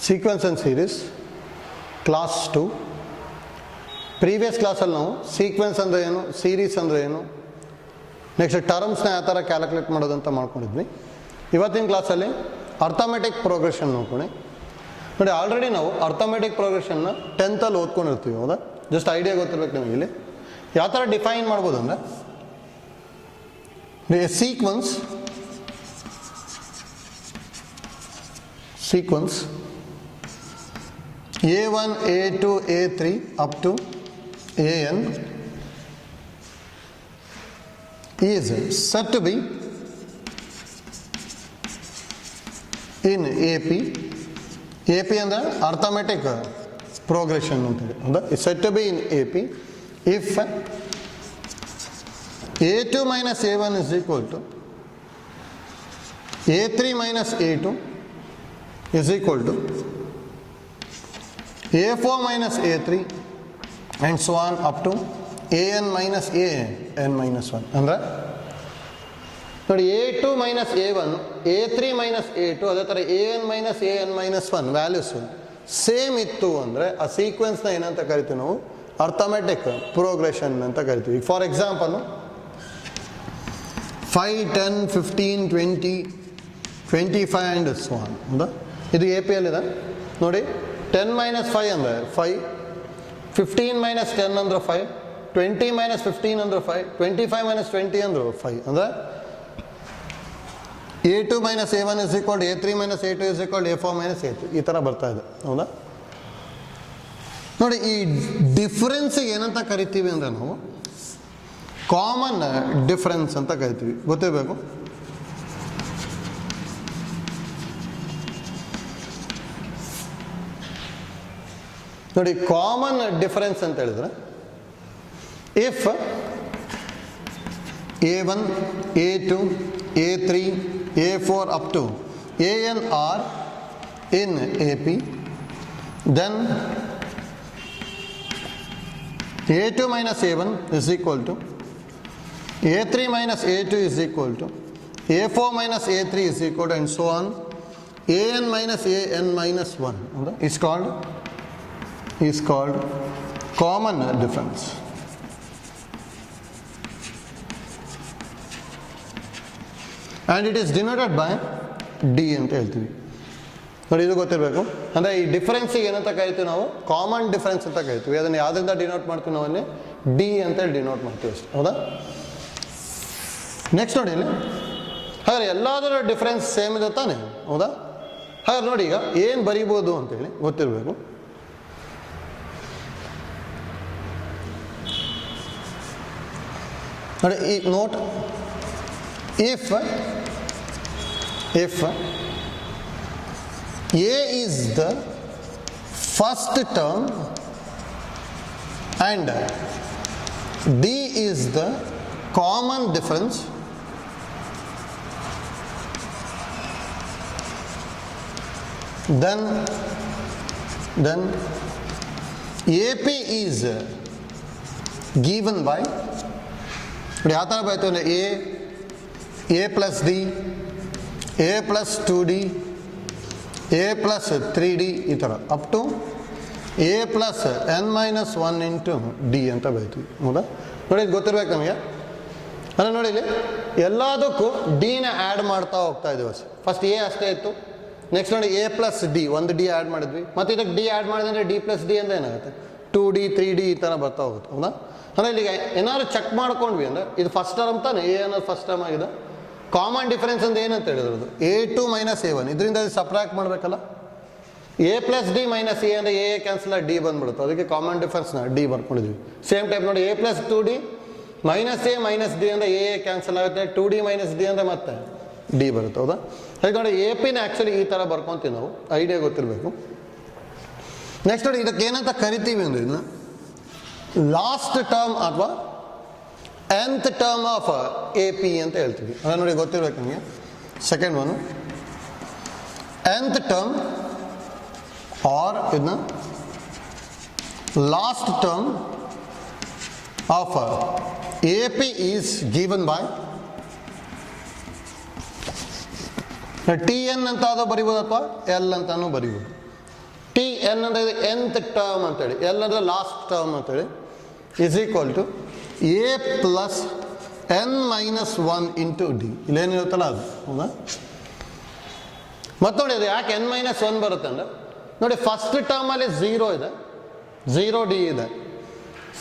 Sequence and series class 2. Previous ಕ್ಲಾಸಲ್ಲಿ ನಾವು sequence ಅಂದರೆ ಏನು, ಸೀರೀಸ್ ಅಂದರೆ ಏನು, ನೆಕ್ಸ್ಟ್ ಟರ್ಮ್ಸ್ನ ಯಾವ ಥರ ಕ್ಯಾಲ್ಕುಲೇಟ್ ಮಾಡೋದಂತ ಮಾಡ್ಕೊಂಡಿದ್ವಿ. ಇವತ್ತಿನ ಕ್ಲಾಸಲ್ಲಿ ಅರ್ಥಮೆಟಿಕ್ ಪ್ರೋಗ್ರೆಷನ್ ನೋಡ್ಕೊಳ್ಳಿ. ನೋಡಿ, ಆಲ್ರೆಡಿ ನಾವು ಅರ್ಥಮೆಟಿಕ್ ಪ್ರೋಗ್ರೆಷನ್ನ 10th ಓದ್ಕೊಂಡಿರ್ತೀವಿ. ಹೌದಾ? ಜಸ್ಟ್ ಐಡಿಯಾ ಗೊತ್ತಿರ್ಬೇಕು ನಿಮಗೆ. ಇಲ್ಲಿ ಯಾವ ಥರ ಡಿಫೈನ್ ಮಾಡ್ಬೋದು ಅಂದರೆ, sequence A1, A2, A3 up to AN is said to be in AP. AP ಅಂದರೆ ಅರ್ಥಮೆಟಿಕ್ ಪ್ರೋಗ್ರೆಷನ್ ಅಂತೇಳಿ. ಹೌದಾ? Is said to be in AP if A2 minus A1 is equal to A3 minus A2 is equal to A4 minus A3 and so on up to AN minus AN minus 1. ಅಂದರೆ ನೋಡಿ, A2 minus A1, A3 minus A2, ಅದೇ ಥರ AN minus AN minus 1 values same ಇತ್ತು ಅಂದರೆ ಆ ಸೀಕ್ವೆನ್ಸ್ನ ಏನಂತ ಕರಿತೀವಿ ನಾವು? ಅರ್ಥಮೆಟಿಕ್ ಪ್ರೋಗ್ರೆಷನ್ ಅಂತ ಕರಿತೀವಿ. For example 5, 10, 15, 20, 25 and so on. ಹೌದಾ? ಇದು ಎ ಪಿ ಎಲ್ಲಿದೆ ನೋಡಿ. 10 minus 5 ಅಂದರೆ 5, 15 minus 10 ಅಂದರೆ 5, 20 minus 15 ಅಂದರೆ 5, 25 minus 20 ಅಂದರೆ 5. ಅಂದರೆ A2 minus A1 is equal to A3 minus A2 is equal to A4 minus A3. ಈ ಥರ ಬರ್ತಾ ಇದೆ. ಹೌದಾ? ನೋಡಿ, ಈ ಡಿಫ್ರೆನ್ಸಿಗೆ ಏನಂತ ಕರಿತೀವಿ ಅಂದರೆ ನಾವು ಕಾಮನ್ ಡಿಫ್ರೆನ್ಸ್ ಅಂತ ಕರಿತೀವಿ. ಗೊತ್ತಿರಬೇಕು. ನೋಡಿ, ಕಾಮನ್ ಡಿಫರೆನ್ಸ್ ಅಂತ ಹೇಳಿದ್ರೆ, if A1, A2, A3, A4 up to AN are in AP, then A2 minus A1 is equal to A3 minus A2 is equal to A4 minus A3 is equal to and so on AN minus AN minus 1 is called common difference. And it is denoted by D ಅಂತ ಹೇಳ್ತೀವಿ. ನೋಡಿ, ಇದು ಗೊತ್ತಿರಬೇಕು. ಅಂದರೆ ಈ ಡಿಫ್ರೆನ್ಸಿಗೆ ಏನಂತ ಕರಿತೀವಿ ನಾವು? ಕಾಮನ್ ಡಿಫ್ರೆನ್ಸ್ ಅಂತ ಕರಿತೀವಿ. ಅದನ್ನು ಯಾವುದರಿಂದ ಡಿನೋಟ್ ಮಾಡ್ತೀವಿ ನಾವು? ಅಲ್ಲಿ ಡಿ ಅಂತೇಳಿ ಡಿನೋಟ್ ಮಾಡ್ತೀವಿ ಅಷ್ಟೇ. ಹೌದಾ? ನೆಕ್ಸ್ಟ್ ನೋಡಿ, ಇಲ್ಲಿ ಹಾಗಾದ್ರೆ ಎಲ್ಲಾದರೂ ಡಿಫ್ರೆನ್ಸ್ ಸೇಮ್ ಇದೆ ತಾನೆ? ಹೌದಾ? ಹಾಗಾದ್ರೆ ನೋಡಿ, ಈಗ ಏನು ಬರೀಬೋದು ಅಂತೇಳಿ ಗೊತ್ತಿರಬೇಕು. ನೋಡಿ, ಈ note, if A is the first term and D is the common difference, then AP is given by ಯಾವ ಥರ ಬರೀತು ಅಂದರೆ A plus D, A plus 2D, A plus 3D, ಈ ಥರ up to A plus N minus 1 into D ಅಂತ ಬರೀತೀವಿ. ಹೌದಾ? ನೋಡಿ, ಇದು ಗೊತ್ತಿರ್ಬೇಕು ನಮಗೆ. ಅಂದರೆ ನೋಡಿ, ಇಲ್ಲಿ ಎಲ್ಲದಕ್ಕೂ ಡಿನ ಆ್ಯಡ್ ಮಾಡ್ತಾ ಹೋಗ್ತಾ ಇದ್ದೀವಿ. ಫಸ್ಟ್ ಎ ಅಷ್ಟೇ ಇತ್ತು. ನೆಕ್ಸ್ಟ್ ನೋಡಿ, A plus D, ಒಂದು ಡಿ ಆ್ಯಡ್ ಮಾಡಿದ್ವಿ. ಮತ್ತು ಇದಕ್ಕೆ ಡಿ ಆ್ಯಡ್ ಮಾಡಿದ್ರೆ D plus D ಅಂತ ಏನಾಗುತ್ತೆ? 2D 3D ಈ ಥರ ಬರ್ತಾ ಹೋಗುತ್ತೆ. ಹೌದಾ? ಅಂದರೆ ಇಲ್ಲಿಗೆ ಏನಾದ್ರು ಚೆಕ್ ಮಾಡ್ಕೊಂಡ್ವಿ ಅಂದರೆ ಇದು ಫಸ್ಟ್ ಟರ್ಮ್ ತಾನೆ. ಎ ಅನ್ನೋದು ಫಸ್ಟ್ ಟರ್ಮ್ ಆಗಿದೆ. ಕಾಮನ್ ಡಿಫರೆನ್ಸ್ ಅಂತ ಏನಂತ ಹೇಳಿದ್ರದು? A2 minus A1. ಇದರಿಂದ ಸಪ್ರಾಕ್ಟ್ ಮಾಡಬೇಕಲ್ಲ. A plus D minus A ಅಂದರೆ ಎ ಕ್ಯಾನ್ಸಲ್ ಆಗಿ ಡಿ ಬಂದ್ಬಿಡುತ್ತೆ. ಅದಕ್ಕೆ ಕಾಮನ್ ಡಿಫರೆನ್ಸ್ನ ಡಿ ಬರ್ಕೊಂಡಿದ್ವಿ. ಸೇಮ್ ಟೈಪ್ ನೋಡಿ, A plus 2D minus A minus D ಅಂದರೆ ಎ ಕ್ಯಾನ್ಸಲ್ ಆಗುತ್ತೆ. 2D ಮೈನಸ್ ಡಿ ಅಂದರೆ ಮತ್ತೆ ಡಿ ಬರುತ್ತೆ. ಹೌದಾ? ಹಾಗೆ ನೋಡಿ, ಎ ಪಿನ ಆ್ಯಕ್ಚುಲಿ ಈ ಥರ ಬರ್ಕೊತೀವಿ ನಾವು. ಐಡಿಯಾ ಗೊತ್ತಿರಬೇಕು. ನೆಕ್ಸ್ಟ್ ನೋಡಿ, ಇದಕ್ಕೆ ಏನಂತ ಕರಿತೀವಿ ಅಂದರೆ ಇದನ್ನ ಲಾಸ್ಟ್ ಟರ್ಮ್ ಅಥವಾ nth term of A P ಅಂತ ಹೇಳ್ತೀವಿ. ಅದನ್ನು ನೋಡಿ, ಗೊತ್ತಿರ್ಬೇಕು ನಿಮಗೆ. Second one nth term or ಇದನ್ನ last term of AP is given by TN ಅಂತಾದರೂ ಬರಿಬೋದು ಅಥವಾ L ಅಂತಾನೂ ಬರಿಬೋದು. ಟಿ ಎನ್ ಅಂದರೆ nth ಟರ್ಮ್ ಅಂತೇಳಿ, ಎಲ್ ಅಂದರೆ ಲಾಸ್ಟ್ ಟರ್ಮ್ ಅಂತೇಳಿ, is equal to A plus n minus 1 into D. ಇಲ್ಲೇನಿರುತ್ತಲ್ಲ ಅದು, ಹೌದಾ? ಮತ್ತು ನೋಡಿ ಅದು ಯಾಕೆ n ಮೈನಸ್ 1 ಬರುತ್ತೆ ಅಂದರೆ, ನೋಡಿ ಫಸ್ಟ್ ಟರ್ಮಲ್ಲಿ 0 ಇದೆ, 0 ಡಿ ಇದೆ,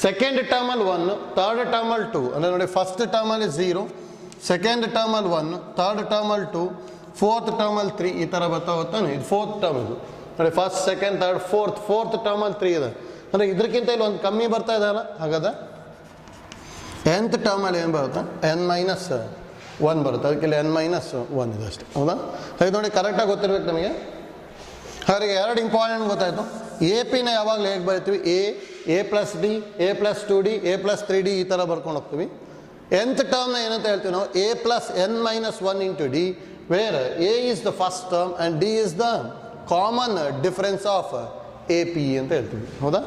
ಸೆಕೆಂಡ್ ಟರ್ಮಲ್ಲಿ 1, ಥರ್ಡ್ ಟರ್ಮಲ್ಲಿ 2, ಅಂದರೆ ನೋಡಿ ಫಸ್ಟ್ ಟರ್ಮಲ್ಲಿ 0, ಸೆಕೆಂಡ್ ಟರ್ಮಲ್ಲಿ 1, ಥರ್ಡ್ ಟರ್ಮಲ್ಲಿ 2, ಫೋರ್ತ್ ಟರ್ಮಲ್ಲಿ 3, ಈ ಥರ ಬರ್ತಾ ಹೋಗ್ತಾನೆ. ಇದು ಫೋರ್ತ್ ಟರ್ಮ್, ಇದು ನೋಡಿ ಫಸ್ಟ್ ಸೆಕೆಂಡ್ ಥರ್ಡ್ ಫೋರ್ತ್ ಟರ್ಮಲ್ಲಿ 3 ಇದೆ, ಅಂದರೆ ಇದಕ್ಕಿಂತ ಇಲ್ಲಿ ಒಂದು ಕಮ್ಮಿ ಬರ್ತಾ ಇದೆಯಲ್ಲ. ಹಾಗಾದ್ರೆ nth ಟರ್ಮಲ್ಲಿ ಏನು ಬರುತ್ತೆ, n ಮೈನಸ್ 1 ಬರುತ್ತೆ, ಅದಕ್ಕೆ ಇಲ್ಲಿ n ಮೈನಸ್ 1 ಇದೆ ಅಷ್ಟೇ, ಹೌದಾ? ಹಾಗೆ ನೋಡಿ ಕರೆಕ್ಟಾಗಿ ಗೊತ್ತಿರ್ಬೇಕು ನಮಗೆ. ಹಾಗೆ ಎರಡು ಇಂಪಾರ್ಟೆಂಟ್ ಗೊತ್ತಾಯಿತು. ಎ ಪಿನ ಯಾವಾಗಲೂ ಹೇಗೆ ಬರಿತೀವಿ, A plus D, A plus 2d, A plus 3d ಈ ಥರ ಬರ್ಕೊಂಡು ಹೋಗ್ತೀವಿ. nth ಟರ್ಮ್ನ ಏನಂತ ಹೇಳ್ತೀವಿ ನಾವು, a plus n minus 1 into d, where a is the first term and d is the common difference of A P ಅಂತ ಹೇಳ್ತೀವಿ, ಹೌದಾ?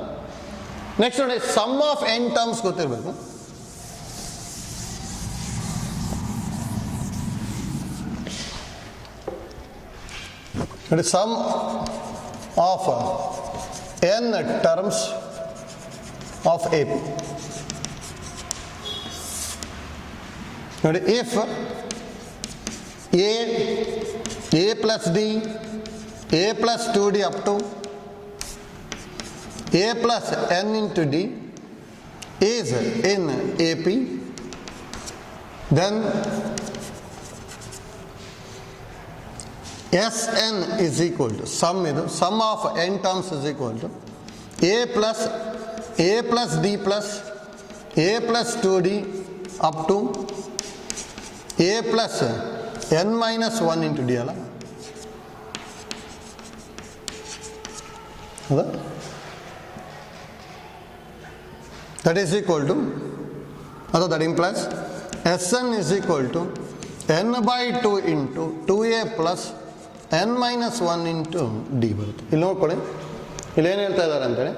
ನೆಕ್ಸ್ಟ್ ನೋಡಿ ಸಮ್ ಆಫ್ n ಟರ್ಮ್ಸ್ ಗೊತ್ತಿರಬೇಕು. ನೋಡಿ sum of n terms of A P. ನೋಡಿ if A plus D, A plus 2d up to A plus n into D is in A P, then Sn is equal to sum of n terms is equal to a plus d plus a plus 2d up to a plus n minus 1 into d ಅಲ್ಲ, ಹೌದಾ? That is equal to, that implies Sn is equal to n by 2 into 2a plus n minus 1 into d ಬರುತ್ತೆ. ಇಲ್ಲಿ ನೋಡ್ಕೊಳ್ಳಿ, ಇಲ್ಲೇನು ಹೇಳ್ತಾ ಇದ್ದಾರೆ ಅಂತೇಳಿ,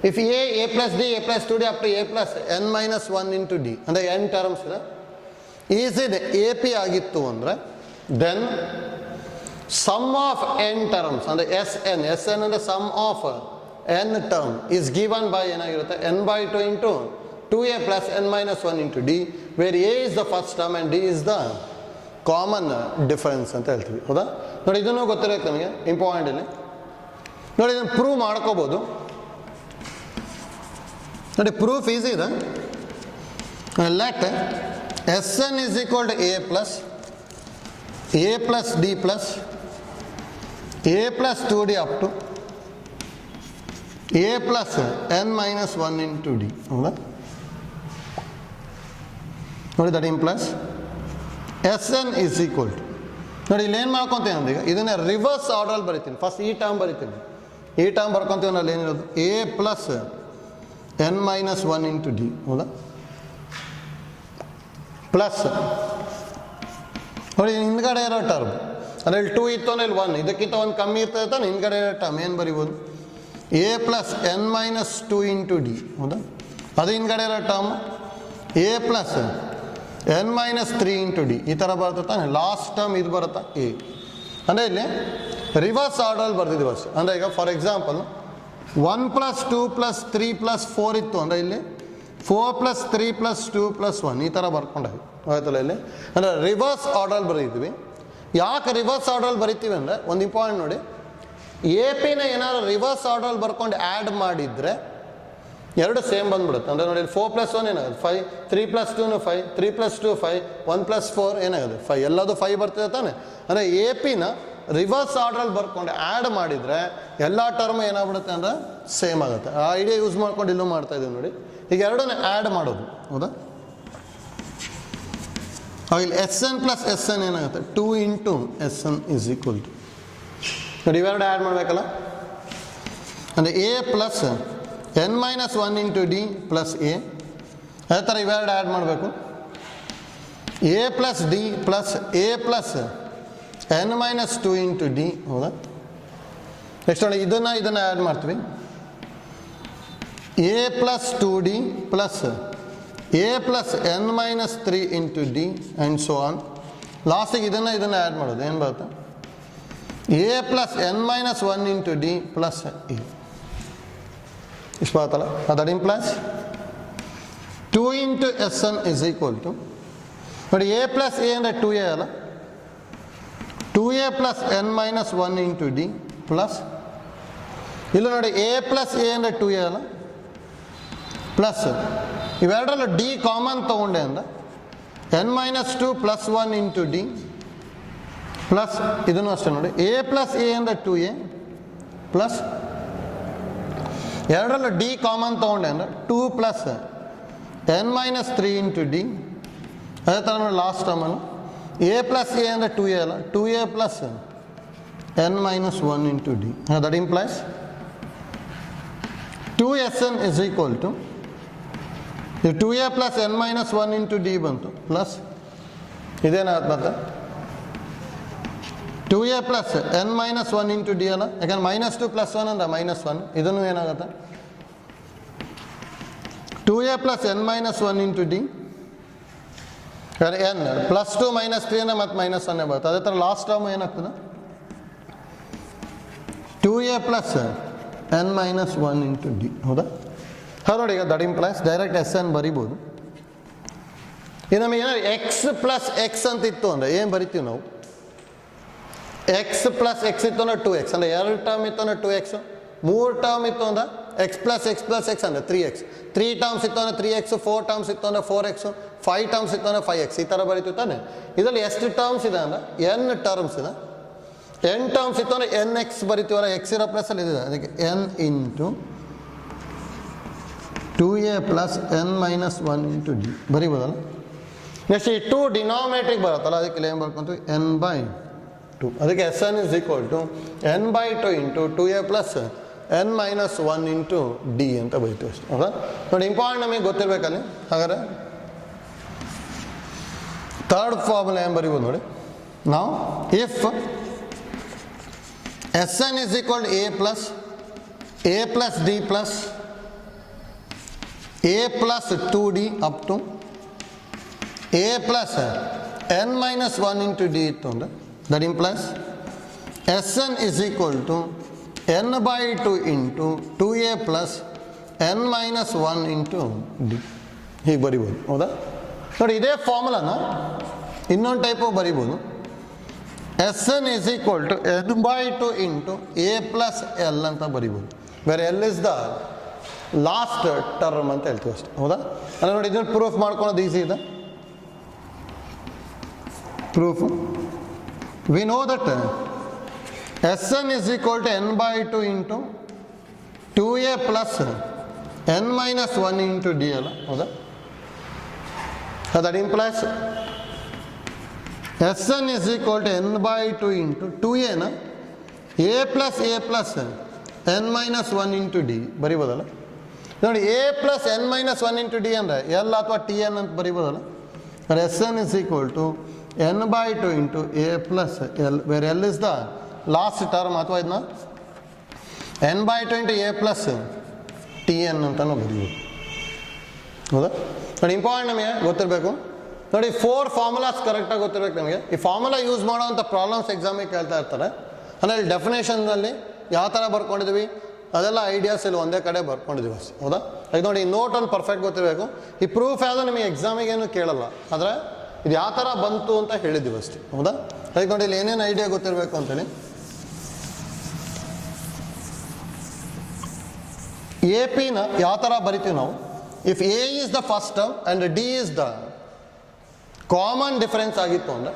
if A plus D, A plus 2d up to A plus n minus 1 into d, ಅಂದರೆ n terms ಇದೆ, is in A P ಆಗಿತ್ತು ಅಂದರೆ then sum of n terms ಅಂದರೆ ಎಸ್ ಎನ್ ಅಂದರೆ sum of n term is given by ಏನಾಗಿರುತ್ತೆ, n by 2 into 2a plus n minus 1 into d, where A is the first term and D is the common difference ಅಂತ ಹೇಳ್ತೀವಿ, ಹೌದಾ? ನೋಡಿ ಇದನ್ನು ಗೊತ್ತಿರುತ್ತೆ ನಮಗೆ, ಇಂಪಾರ್ಟೆಂಟ್ ಇಲ್ಲಿ. ನೋಡಿ ಇದನ್ನು ಪ್ರೂವ್ ಮಾಡ್ಕೋಬೋದು. ನೋಡಿ ಪ್ರೂಫ್ ಈಸಿ ಇದೆ. Let Sn is equal to a plus d plus a plus 2d up to a plus n minus 1 into d, ಹೌದಾ? ನೋಡಿ that impulse Sn is equal to, ನೋಡಿ ಇಲ್ಲಿ ಏನು ಮಾಡ್ಕೊತೀವಿ ಅಂದ್ರೆ, ಈಗ ಇದನ್ನ ರಿವರ್ಸ್ ಆರ್ಡರಲ್ಲಿ ಬರಿತೀನಿ. ಫಸ್ಟ್ ಈ ಟರ್ಮ್ ಬರಿತೀನಿ, ಈ ಟರ್ಮ್ ಬರ್ಕೊತೀವಿ ಅಲ್ಲಿ ಏನಿರೋದು A plus n minus 1 into D, ಹೌದಾ? ಪ್ಲಸ್ ನೋಡಿ ಹಿಂದ್ಗಡೆ ಇರೋ ಟರ್ಮ್ ಅಂದರೆ ಇಲ್ಲಿ 2 ಇತ್ತು ಅಂದರೆ ಇಲ್ಲಿ 1, ಇದಕ್ಕಿಂತ 1 ಕಮ್ಮಿ ಇರ್ತದೆ ತಾನೆ, ಹಿಂದ್ಗಡೆ ಇರೋ ಟರ್ಮ್ ಏನು ಬರಿಬೋದು, A plus n minus 2 into D, ಹೌದಾ? ಅದು ಹಿಂದ್ಗಡೆ ಇರೋ term A plus n minus 3 into D, ಈ ಥರ ಬರುತ್ತೆ ತಾನೆ. ಲಾಸ್ಟ್ ಟರ್ಮ್ ಇದು ಬರುತ್ತಾ ಎ, ಅಂದರೆ ಇಲ್ಲಿ ರಿವರ್ಸ್ ಆರ್ಡರಲ್ಲಿ ಬರ್ತಿದ್ದೀವಿ ಅಷ್ಟೇ. ಅಂದರೆ ಈಗ for example 1 plus 2 plus 3 plus 4 ಇತ್ತು ಅಂದರೆ ಇಲ್ಲಿ 4 ಪ್ಲಸ್ 3 ಪ್ಲಸ್ 2 ಪ್ಲಸ್ 1 ಈ ಥರ ಬರ್ಕೊಂಡಾಗಿ ಆಯ್ತಲ್ಲ. ಇಲ್ಲಿ ಅಂದರೆ ರಿವರ್ಸ್ ಆರ್ಡರಲ್ಲಿ ಬರೀತೀವಿ. ಯಾಕೆ ರಿವರ್ಸ್ ಆರ್ಡರಲ್ಲಿ ಬರಿತೀವಿ ಅಂದರೆ ಒಂದು ಇಂಪಾರ್ಟೆಂಟ್ ನೋಡಿ, ಎ ಪಿನ ಏನಾದ್ರು ರಿವರ್ಸ್ ಆರ್ಡರಲ್ಲಿ ಬರ್ಕೊಂಡು ಆ್ಯಡ್ ಮಾಡಿದರೆ ಎರಡು ಸೇಮ್ ಬಂದ್ಬಿಡುತ್ತೆ. ಅಂದರೆ ನೋಡಿ 4 ಪ್ಲಸ್ 1 ಏನಾಗುತ್ತೆ 5, 3 ಪ್ಲಸ್ 2 5, 3 ಪ್ಲಸ್ 2 5, 1 ಪ್ಲಸ್ 4 ಏನಾಗುತ್ತೆ 5, ಎಲ್ಲದು 5 ಬರ್ತಿದೆ ತಾನೆ. ಅಂದರೆ ಎ ಪಿನ ರಿವರ್ಸ್ ಆರ್ಡ್ರಲ್ಲಿ ಬರ್ಕೊಂಡು ಆ್ಯಡ್ ಮಾಡಿದರೆ ಎಲ್ಲ ಟರ್ಮ್ ಏನಾಗ್ಬಿಡುತ್ತೆ ಅಂದರೆ ಸೇಮ್ ಆಗುತ್ತೆ. ಆ ಐಡಿಯಾ ಯೂಸ್ ಮಾಡ್ಕೊಂಡು ಇಲ್ಲೂ ಮಾಡ್ತಾ ಇದ್ದೀವಿ ನೋಡಿ. ಈಗ ಎರಡನ್ನ ಆ್ಯಡ್ ಮಾಡೋದು, ಹೌದಾ? ಇಲ್ಲಿ Sn ಪ್ಲಸ್ Sn ಏನಾಗುತ್ತೆ 2 into Sn is equal to, ನೋಡಿ ಇವೆರಡು ಆ್ಯಡ್ ಮಾಡಬೇಕಲ್ಲ. ಅಂದರೆ a plus n minus 1 into d plus a, ಅದೇ ಥರ ಇವೆರಡು ಆ್ಯಡ್ ಮಾಡಬೇಕು. A plus d plus a plus n minus 2 into D, ಹೌದಾ? ನೆಕ್ಸ್ಟ್ ನೋಡಿ ಇದನ್ನು ಆ್ಯಡ್ ಮಾಡ್ತೀವಿ. A plus 2d plus a plus n minus 3 into d and so on. ಲಾಸ್ಟಿಗೆ ಇದನ್ನು ಆ್ಯಡ್ ಮಾಡೋದು ಏನು ಬರುತ್ತೆ, a plus n minus 1 into d plus a. ಇಷ್ಟು ಬರುತ್ತಲ್ಲ, that implies 2 into Sn is equal to, ನೋಡಿ a plus a ಅಂದರೆ 2a ಅಲ್ಲ, 2a plus n minus 1 into d plus, ಇಲ್ಲ ನೋಡಿ a plus a ಅಂದರೆ 2a ಅಲ್ಲ, ಪ್ಲಸ್ ಇವೆರಡರಲ್ಲೂ ಡಿ ಕಾಮನ್ ತೊಗೊಂಡೆ ಅಂದ್ರೆ n minus 2 plus 1 into d plus ಇದನ್ನು ಅಷ್ಟೇ ನೋಡಿ a plus a ಅಂದರೆ 2a ಪ್ಲಸ್ ಎರಡರಲ್ಲೂ ಡಿ ಕಾಮನ್ ತೊಗೊಂಡೆ ಅಂದ್ರೆ 2 plus n minus 3 into d. ಅದೇ ಥರ ನೋಡಿ ಲಾಸ್ಟ್ ಟರ್ಮನ್ನು a plus a ಅಂದರೆ 2a ಅಲ್ಲ, 2a plus n minus 1 into d. That implies 2Sn is equal to 2a plus n minus 1 into d ಬಂತು plus ಇದೇನಾಗುತ್ತೆ ಮತ್ತೆ 2a plus n minus 1 into d ಅಲ್ಲ, ಯಾಕಂದ್ರೆ minus 2 plus 1 ಅಂದ್ರೆ minus 1, ಇದನ್ನು ಏನಾಗುತ್ತೆ 2a plus n minus 1 into d, n plus 2 minus 3 ಅಂದರೆ ಮತ್ತೆ minus 1 ಬರುತ್ತೆ. ಅದೇ ಥರ ಲಾಸ್ಟ್ ಟರ್ಮ್ ಏನಾಗ್ತದೆ 2a plus n minus 1 into d. ಹೌದಾ? ಹಾಂ ನೋಡಿ, ಈಗ that implies direct S N ಬರಿಬೋದು. ಇದು ನಮಗೆ ಏನಾದ್ರು ಎಕ್ಸ್ ಪ್ಲಸ್ ಎಕ್ಸ್ ಅಂತ ಇತ್ತು ಅಂದರೆ ಏನು ಬರಿತೀವಿ ನಾವು, ಎಕ್ಸ್ ಪ್ಲಸ್ ಎಕ್ಸ್ ಇತ್ತು ಅಂದ್ರೆ 2x ಅಂದರೆ 2 ಟರ್ಮ್ ಇತ್ತು ಅಂದ್ರೆ 2x, 3 ಟರ್ಮ್ ಇತ್ತು ಅಂದ್ರೆ ಎಕ್ಸ್ ಪ್ಲಸ್ ಎಕ್ಸ್ ಅಂದರೆ 3x, 3 ಟರ್ಮ್ಸ್ ಇತ್ತು ಅಂದರೆ 3x, 4 ಟರ್ಮ್ಸ್ ಇತ್ತು ಅಂದರೆ 4x, 5 ಟರ್ಮ್ಸ್ ಇತ್ತು ಅಂದರೆ 5x, ಈ ಥರ ಬರಿತೀವಿ ತಾನೆ. ಇದರಲ್ಲಿ ಎಷ್ಟು ಟರ್ಮ್ಸ್ ಇದೆ ಅಂದರೆ n ಟರ್ಮ್ಸ್ ಇದೆ. n ಟರ್ಮ್ಸ್ ಇತ್ತು ಅಂದರೆ nx ಬರಿತೀವಲ್ಲ, ಎಕ್ಸ್ ಇರೋ ಪ್ಲಸಲ್ಲಿ ಇದೆ, ಅದಕ್ಕೆ n into 2a plus n minus 1 into d ಬರಿಬೋದಲ್ಲ. ನೆಕ್ಸ್ಟ್ ಈ 2 ಡಿನಾಮಿನೇಟ್ರಿಗೆ ಬರುತ್ತಲ್ಲ, ಅದಕ್ಕೆ ಏನು ಬರ್ಕೊಂತೀವಿ n by 2, ಅದಕ್ಕೆ Sn is equal to n by 2 into 2a plus n minus 1 into d ಅಂತ ಬರೀತೀವಿ ಅಷ್ಟೇ. ಹೌದಾ? ನೋಡಿ ಇಂಪಾರ್ಟೆಂಟ್ ನಮಗೆ ಗೊತ್ತಿರಬೇಕಲ್ಲಿ. ಹಾಗಾದರೆ ಥರ್ಡ್ ಫಾರ್ಮುಲಾ ಏನು ಬರಿಬೋದು ನೋಡಿ ನಾವು, if Sn is equal to a plus d plus a plus 2d up to a plus n minus 1 into d ಇತ್ತು ಅಂದರೆ that implies Sn is equal to n by 2 into 2a plus n minus 1 into d. ಹೀಗೆ ಬರಿಬೋದು. ಹೌದಾ? ನೋಡಿ ಇದೇ ಫಾರ್ಮುಲಾನ ಇನ್ನೊಂದು type ಬರಿಬೋದು. Sn is equal to n by 2 into a plus l ಅಂತ ಬರಿಬೋದು, where l is the last term ಅಂತ ಹೇಳ್ತೀವಿ ಅಷ್ಟೇ. ಹೌದಾ? ಅಲ್ಲ ನೋಡಿ, ಇದನ್ನು ಪ್ರೂಫ್ ಮಾಡ್ಕೊಳೋದು ಈಸಿ ಇದೆ. Proof we know that Sn is equal to n by 2 into 2a plus n minus 1 into d ಅಲ್ಲ. ಹೌದಾ? That implies Sn is equal to n by 2 into 2a ನ a plus n minus 1 into d ಬರಿಬೋದಲ್ಲ. ನೋಡಿ a plus n minus 1 into d ಅಂದರೆ l ಅಥವಾ T N ಅಂತ ಬರಿಬೋದಲ್ಲ. Sn is equal to n by 2 into a plus l, where l is the last term, ಅಥವಾ ಇದನ್ನ n by 2 into a plus T N ಅಂತಲೂ ಬರೀಬೋದು. ಹೌದಾ? ನೋಡಿ important ನಮಗೆ ಗೊತ್ತಿರಬೇಕು. ನೋಡಿ 4 ಫಾರ್ಮುಲಾಸ್ ಕರೆಕ್ಟಾಗಿ ಗೊತ್ತಿರಬೇಕು ನಮಗೆ. ಈ ಫಾರ್ಮುಲಾ ಯೂಸ್ ಮಾಡೋವಂಥ ಪ್ರಾಬ್ಲಮ್ಸ್ ಎಕ್ಸಾಮಿಗೆ ಕೇಳ್ತಾ ಇರ್ತಾರೆ. ಅಂದರೆ ಇಲ್ಲಿ ಡೆಫಿನೇಷನ್ನಲ್ಲಿ ಯಾವ ಥರ ಬರ್ಕೊಂಡಿದ್ದೀವಿ ಅದೆಲ್ಲ ಐಡಿಯಾಸ್ ಇಲ್ಲಿ ಒಂದೇ ಕಡೆ ಬರ್ಕೊಂಡಿದ್ದೀವಿ ಅಷ್ಟೇ. ಹೌದಾ? ಈಗ ನೋಡಿ ಈ ನೋಟ್ ಒಂದು ಪರ್ಫೆಕ್ಟ್ ಗೊತ್ತಿರಬೇಕು. ಈ ಪ್ರೂಫ್ ಯಾವುದೋ ನಿಮಗೆ ಎಕ್ಸಾಮಿಗೇನು ಕೇಳಲ್ಲ, ಆದರೆ ಇದು ಯಾವ ಥರ ಬಂತು ಅಂತ ಹೇಳಿದ್ದೀವಿ ಅಷ್ಟೇ. ಹೌದಾ? ಅದಕ್ಕೆ ನೋಡಿ ಇಲ್ಲಿ ಏನೇನು ಐಡಿಯಾ ಗೊತ್ತಿರಬೇಕು ಅಂತೇಳಿ. ಎ ಪಿನ ಯಾವ ಥರ ಬರಿತೀವಿ ನಾವು, if A is the first term and d is the common difference ಆಗಿತ್ತು ಅಂದರೆ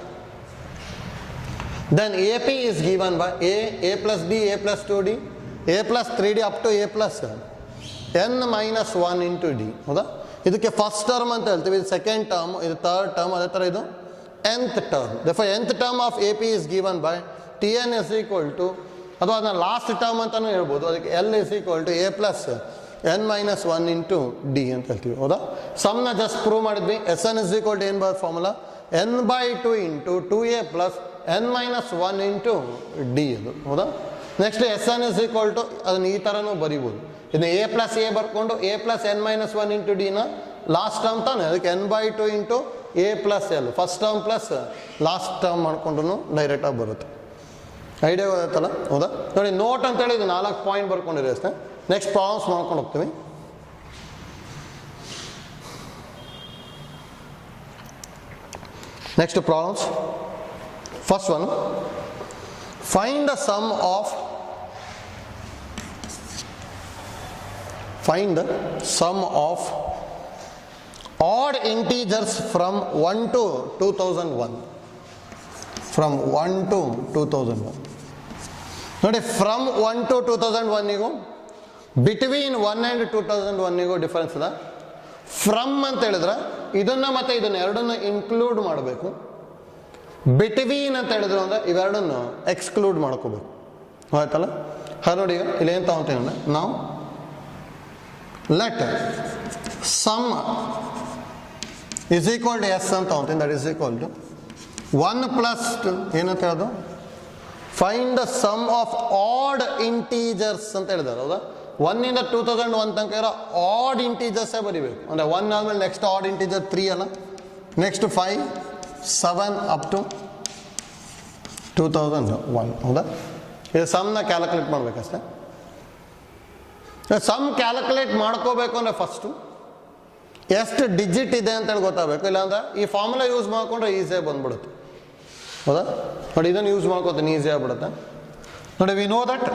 then AP is given by a plus b, a plus 2d, a plus 3d up to a plus n minus 1 into d. ಹೌದಾ? ಇದಕ್ಕೆ first term ಅಂತ ಹೇಳ್ತೀವಿ, ಇದು second term, ಇದು third term, ಅದೇ ಥರ ಇದು nth term. therefore nth term of AP is given by Tn is equal to, ಅಥವಾ ಅದನ್ನ ಲಾಸ್ಟ್ ಟರ್ಮ್ ಅಂತಲೂ ಹೇಳ್ಬೋದು, ಅದಕ್ಕೆ L is equal to a plus n minus 1 into d ಅಂತ ಹೇಳ್ತೀವಿ. ಹೌದಾ? ಸಮ್ನ ಜಸ್ಟ್ ಪ್ರೂವ್ ಮಾಡಿದ್ವಿ. Sn is equal to ಏನು ಬರೋದು formula, n by 2 into 2a plus n minus 1 into d ಅದು. ಹೌದಾ? Next Sn is equal to ಅದನ್ನು ಈ ಥರನೂ ಬರಿಬೋದು. ಇದನ್ನು a plus a ಬರ್ಕೊಂಡು a plus n minus 1 into d ನ ಲಾಸ್ಟ್ ಟರ್ಮ್ ತಾನೆ, ಅದಕ್ಕೆ n by 2 into a plus l, first term plus last term ಮಾಡ್ಕೊಂಡ್ರು ಡೈರೆಕ್ಟಾಗಿ ಬರುತ್ತೆ. ಐಡಿಯಾ ಗೊತ್ತಾಯ್ತಲ್ಲ? ಹೌದಾ? ನೋಡಿ, ನೋಟ್ ಅಂತೇಳಿ ಇದು 4 ಪಾಯಿಂಟ್ ಬರ್ಕೊಂಡಿರಿ ಅಷ್ಟೇ. ನೆಕ್ಸ್ಟ್ ಪ್ರಾಬ್ಲಮ್ಸ್ ಮಾಡ್ಕೊಂಡು ಹೋಗ್ತೀವಿ. Next problems. First one, find the sum of odd integers from 1 to 2001. From 1 to 2001. ನೋಡಿ, from 1 to 2001 between 1 and 2001 difference ಅದ. ಫ್ರಮ್ ಅಂತ ಹೇಳಿದ್ರೆ ಇದನ್ನ ಮತ್ತೆ ಇದನ್ನ ಎರಡನ್ನ ಇನ್ಕ್ಲೂಡ್ ಮಾಡಬೇಕು. ಬಿಟ್ವೀನ್ ಅಂತ ಹೇಳಿದ್ರು ಅಂದ್ರೆ ಇವೆರಡನ್ನು ಎಕ್ಸ್ಕ್ಲೂಡ್ ಮಾಡ್ಕೋಬೇಕು. ಆಯ್ತಲ್ಲ? ನೋಡಿ, ಈಗ ಇಲ್ಲಿ ಏನು ತಗೊಂತೀವಿ ನಾವು let sum is equal to s ಅಂತ ತಗೊಂತೀನಿ. That is equal to 1 plus ಏನಂತ ಹೇಳೋದು, find the sum of odd integers ಅಂತ ಹೇಳಿದಾರೆ. ಹೌದಾ? 1 ಇಂದ 2001 ತನಕ ಇರೋ ಆಡ್ ಇಂಟೀಜರ್ಸೇ ಬರೀಬೇಕು. ಅಂದರೆ 1 ಆದ್ಮೇಲೆ ನೆಕ್ಸ್ಟ್ ಆಡ್ ಇಂಟೀಜರ್ 3 ಅಲ್ಲ, ನೆಕ್ಸ್ಟ್ 5, 7 ಅಪ್ ಟು 2001. ಹೌದಾ? ಇದು ಸಮ್ನ ಕ್ಯಾಲ್ಕುಲೇಟ್ ಮಾಡ್ಬೇಕಷ್ಟೇ. ಸಮ್ ಕ್ಯಾಲ್ಕುಲೇಟ್ ಮಾಡ್ಕೋಬೇಕು ಅಂದರೆ ಫಸ್ಟು ಎಷ್ಟು ಡಿಜಿಟ್ ಇದೆ ಅಂತೇಳಿ ಗೊತ್ತಾಗಬೇಕು. ಇಲ್ಲಾಂದ್ರೆ ಈ ಫಾರ್ಮುಲಾ ಯೂಸ್ ಮಾಡ್ಕೊಂಡ್ರೆ ಈಸಿಯಾಗಿ ಬಂದ್ಬಿಡುತ್ತೆ. ಹೌದಾ? ನೋಡಿ, ಇದನ್ನು ಯೂಸ್ ಮಾಡ್ಕೋತೀನಿ, ಈಸಿ ಆಗ್ಬಿಡುತ್ತೆ. ನೋಡಿ, we know that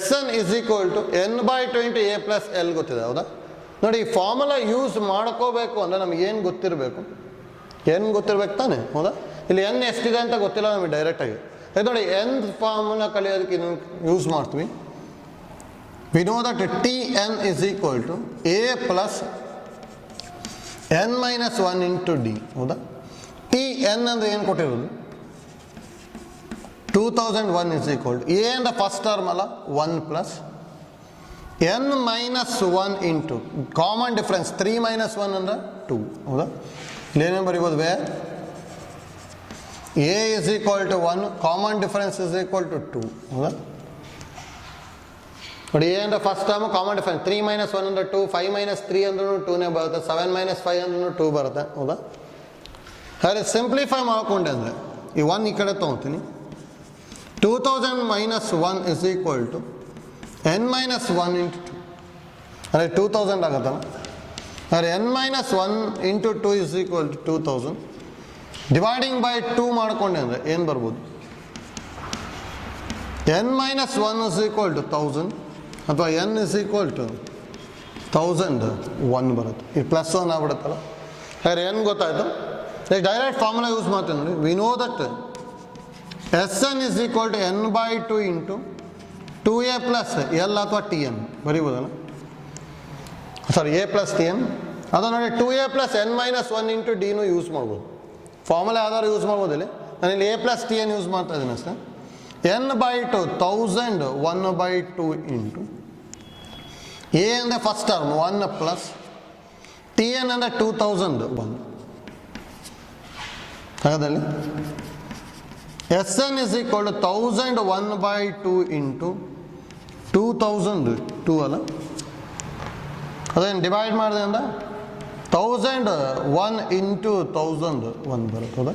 Sn is equal to n/20 a plus l ಗೊತ್ತಿದೆ. ಹೌದಾ? ನೋಡಿ, ಈ ಫಾರ್ಮುಲಾ ಯೂಸ್ ಮಾಡ್ಕೋಬೇಕು ಅಂದರೆ ನಮ್ಗೆ ಏನು ಗೊತ್ತಿರಬೇಕು? ಏನು ಗೊತ್ತಿರ್ಬೇಕು ತಾನೆ? ಹೌದಾ? ಇಲ್ಲಿ n ಎಷ್ಟಿದೆ ಅಂತ ಗೊತ್ತಿಲ್ಲ ನಮಗೆ ಡೈರೆಕ್ಟಾಗಿ. ನೋಡಿ, n ಫಾರ್ಮುಲಾ ಕಲಿಯೋದಕ್ಕೆ ಇದನ್ನು ಯೂಸ್ ಮಾಡ್ತೀವಿ. We know that Tn is equal to a plus n minus 1 into d. ಹೌದಾ? Tn ಅಂದರೆ ಏನು ಕೊಟ್ಟಿರೋದು? 2001 is equal to a and the first term ಅಲ್ಲ 1 plus n minus 1 into common difference 3 minus 1 ಅಂದ್ರೆ 2. ಹೌದಾ? ಇಲ್ಲೇನೇನು ಬರೀಬೋದು? Where a is equal to 1, common difference is equal to 2. ಹೌದಾ? ನೋಡಿ, a ಅಂದ್ರೆ first term common difference 3 minus 1 ಅಂದ್ರೆ 2, 5 minus 3 ಅಂದ್ರೂ 2ನೇ ಬರುತ್ತೆ, 7 minus 5 ಅಂದ್ರೂ 2 ಬರುತ್ತೆ. ಹೌದಾ? ಹಾಗೆ ಸಿಂಪ್ಲಿಫೈ ಮಾಡ್ಕೊಂಡೆ ಅಂದರೆ ಈ 1 ಈ ಕಡೆ ತೊಗೊತೀನಿ. 2000 minus 1 is equal to n minus 1 into 2. ಅಂದರೆ 2000 ಆಗುತ್ತಲ್ಲ. ಅಂದರೆ n minus 1 into 2 is equal to 2000. Dividing by 2 ಮಾಡಿಕೊಂಡೆ ಅಂದರೆ ಏನು ಬರ್ಬೋದು? n minus 1 is equal to 1000 ಅಥವಾ n is equal to 1001 ಬರುತ್ತೆ. ಈ ಪ್ಲಸ್ 1 ಆಗ್ಬಿಡುತ್ತಲ್ಲ. ಹಾಗೆ ಏನು ಗೊತ್ತಾಯಿತು? ಈಗ ಡೈರೆಕ್ಟ್ ಫಾರ್ಮುಲಾ ಯೂಸ್ ಮಾಡ್ತೀನಿ. ನೋಡಿ, we know that Sn is equal to n/2 into 2a plus l ಅಥವಾ Tn ಬರೀಬೋದಲ್ಲ. Sorry, a plus Tn. ಅದು ನೋಡಿ, 2a plus n minus 1 into dನೂ use ಮಾಡ್ಬೋದು. ಫಾರ್ಮುಲಾ ಯಾವ್ದಾದ್ರು ಯೂಸ್ ಮಾಡ್ಬೋದಿಲ್ಲ. ನಾನು ಇಲ್ಲಿ a plus Tn ಯೂಸ್ ಮಾಡ್ತಾ ಇದ್ದೀನಿ ಅಷ್ಟೇ. n/2 1000 1/2 into a ಅಂದರೆ ಫಸ್ಟ್ ಟರ್ಮ್ 1 ಪ್ಲಸ್ Tn ಅಂದರೆ 2001. ಹಾಗಾದಲ್ಲಿ Sn is equal to 1000 1/2 into 2002 ಅಲ್ಲ. ಅದೇನು ಡಿವೈಡ್ ಮಾಡಿದೆ ಅಂದ್ರೆ 1001 into 1001 ಬರುತ್ತೆ. ಹೌದಾ?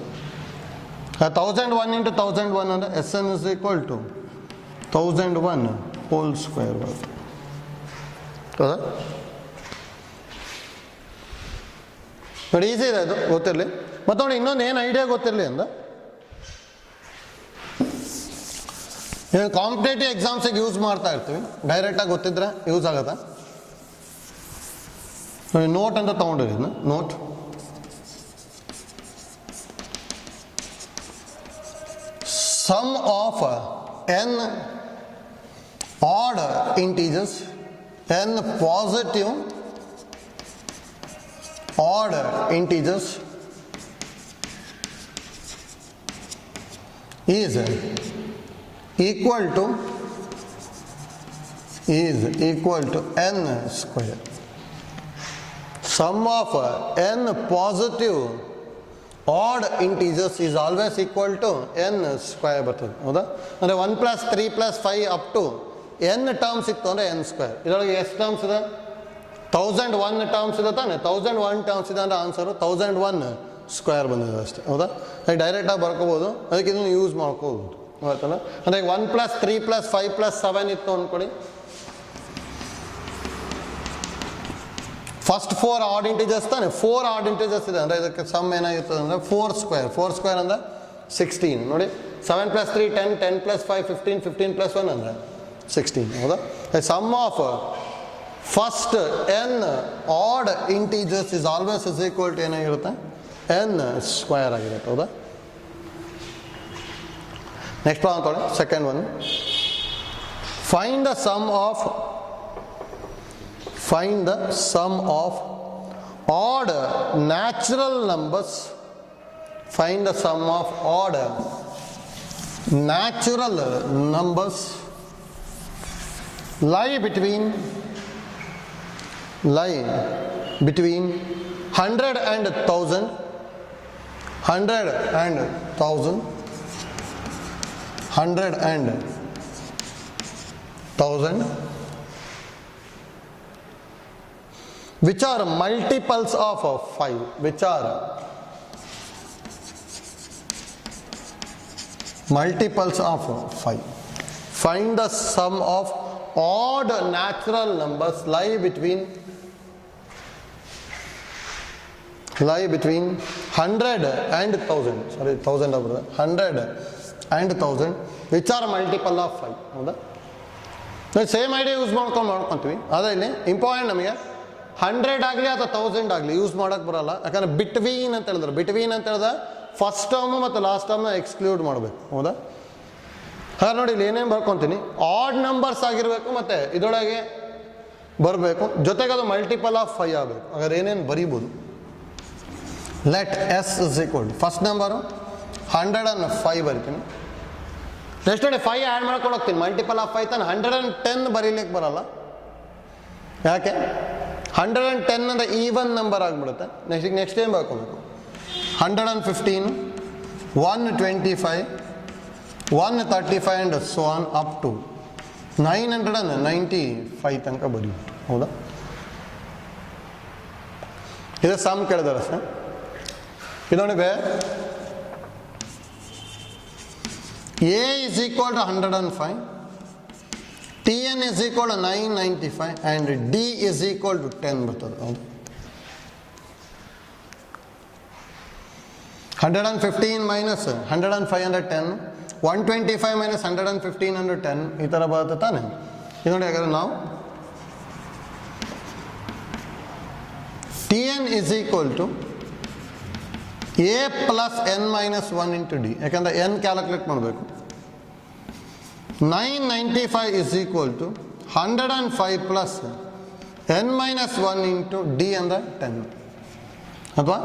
1001 into 1001 ಅಂದರೆ Sn is equal to 1001 whole square ಬರುತ್ತೆ. ಹೌದಾ? ನೋಡಿ, ಈಸಿ ಇದೆ, ಅದು ಗೊತ್ತಿರಲಿ. ಮತ್ತು ನೋಡಿ, ಇನ್ನೊಂದು ಏನು ಐಡಿಯಾ ಗೊತ್ತಿರಲಿ ಅಂದ್ರೆ, ಕಾಂಪಿಟೇಟಿವ್ ಎಕ್ಸಾಮ್ಸಿಗೆ ಯೂಸ್ ಮಾಡ್ತಾ ಇರ್ತೀವಿ. ಡೈರೆಕ್ಟಾಗಿ ಗೊತ್ತಿದ್ರೆ ಯೂಸ್ ಆಗುತ್ತೆ. ನೋಡಿ, ನೋಟ್ ಅಂತ ತೊಗೊಂಡಿರಿ. Note sum of n odd integers, n positive odd integers is equal to n square. Sum of n positive odd integers is always equal to n square ಬರ್ತದೆ. ಹೌದಾ? ಅಂದರೆ 1 + 3 + 5 ಅಪ್ ಟು n ಟರ್ಮ್ಸ್ ಇತ್ತು ಅಂದರೆ n square. ಇದರೊಳಗೆ ಎಷ್ಟು terms ಇದೆ? 1001 terms ಇದೆ ತಾನೆ. 1001 ಟರ್ಮ್ಸ್ ಇದೆ ಅಂದರೆ ಆನ್ಸರು 1001 ಸ್ಕ್ವೇರ್ ಬಂದಿದೆ ಅಷ್ಟೇ, ಹೌದಾ? ಅದಕ್ಕೆ ಡೈರೆಕ್ಟಾಗಿ ಬರ್ಕೋಬೋದು, ಅದಕ್ಕೆ ಇದನ್ನು ಯೂಸ್ ಮಾಡ್ಕೋಬೋದು, ಆಯ್ತಲ್ಲ? ಅಂದರೆ 1 + 3 + 5 + 7 ಇತ್ತು ಅಂದ್ಕೊಳ್ಳಿ. ಫಸ್ಟ್ 4 ಆಡ್ ಇಂಟಿಜರ್ಸ್ ತಾನೆ, 4 ಆಡ್ ಇಂಟಿಜರ್ಸ್ ಇದೆ ಅಂದರೆ ಇದಕ್ಕೆ ಸಮ್ ಏನಾಗಿರ್ತದೆ ಅಂದರೆ 4 ಸ್ಕ್ವೇರ್ ಅಂದರೆ 16 ನೋಡಿ. 7 + 3 10, 10 + 5 15, 15 + 1 ಅಂದರೆ 16, ಹೌದಾ? Sum of first n odd integers is always is equal to ಏನಾಗಿರುತ್ತೆ, n ಸ್ಕ್ವೇರ್ ಆಗಿರುತ್ತೆ, ಹೌದಾ? ನೆಕ್ಸ್ಟ್ ಪ್ರಾಬ್ಲಮ್ ತೊಗೊಳ್ಳಿ, second one. Find the sum of odd natural numbers. Find the sum of odd natural numbers lie between 100 and 1000, 100 and 1000, 100 and 1000, which are multiples of 5, which are multiples of 5. Find the sum of odd natural numbers lie between 100 and 1000, sorry 1000 over 100 and 1000, which are multiple of 5, ಹೌದಾ? Same idea use ಮಾಡ್ಕೊಂತೀವಿ. ಅದೇ ಇಲ್ಲಿ important ನಮಗೆ 100 ಆಗಲಿ ಅಥವಾ 1000 ಆಗಲಿ use ಮಾಡೋಕ್ಕೆ ಬರೋಲ್ಲ, ಯಾಕಂದರೆ ಬಿಟ್ವೀನ್ ಅಂತ ಹೇಳಿದ್ರು. ಬಿಟ್ವೀನ್ ಅಂತ ಹೇಳಿದ್ರೆ ಫಸ್ಟ್ ಟರ್ಮು ಮತ್ತು ಲಾಸ್ಟ್ ಟರ್ಮ್ನ ಎಕ್ಸ್ಕ್ಲೂಡ್ ಮಾಡಬೇಕು, ಹೌದಾ? ಹಾಗೆ ನೋಡಿ ಇಲ್ಲಿ ಏನೇನು ಬರ್ಕೊತೀನಿ, ಆಡ್ ನಂಬರ್ಸ್ ಆಗಿರಬೇಕು ಮತ್ತು ಇದರೊಳಗೆ ಬರಬೇಕು, ಜೊತೆಗೆ ಅದು ಮಲ್ಟಿಪಲ್ ಆಫ್ 5 ಆಗಬೇಕು. ಹಾಗಾದ್ರೆ ಏನೇನು ಬರೀಬೋದು, let S is equal to first number 105 ಬರಿತೀನಿ. ನೆಕ್ಸ್ಟ್ ನೋಡಿ 5 ಆ್ಯಡ್ ಮಾಡ್ಕೊಂಡು ಹೋಗ್ತೀನಿ, ಮಲ್ಟಿಪಲ್ ಆಫ್ 5 ತಾನೆ. 110 ಬರೀಲಿಕ್ಕೆ ಬರಲ್ಲ, ಯಾಕೆ? 110 ಅಂದರೆ ಈವನ್ ನಂಬರ್ ಆಗಿಬಿಡುತ್ತೆ. ನೆಕ್ಸ್ಟ್ ಏನು ಬರ್ಕೊಬೇಕು, 115, 125, 135 and so on up to 995 ತನಕ ಬರೀಬಿಟ್ಟು, ಹೌದಾ? ಇದು ಸಮ್ ಕೇಳಿದಾರೆ ಸರ್. ಇದೊಂದು A is equal to 105, Tn is equal to 995 and D is equal to 10 ಬರ್ತದೆ, ಹೌದು? 115 minus 105 under 10, 125 minus 115 under 10 ಈ ಥರ ಬರುತ್ತೆ ತಾನೆ. ಇದು ನೋಡಿ, ಹಾಗಾದ್ರೆ ನಾವು Tn is equal to A plus n minus 1 into D, ಯಾಕಂದರೆ n ಕ್ಯಾಲ್ಕುಲೇಟ್ ಮಾಡಬೇಕು. 995 is equal to 105 plus n minus 1 into D ಅಂದರೆ 10, ಅಥವಾ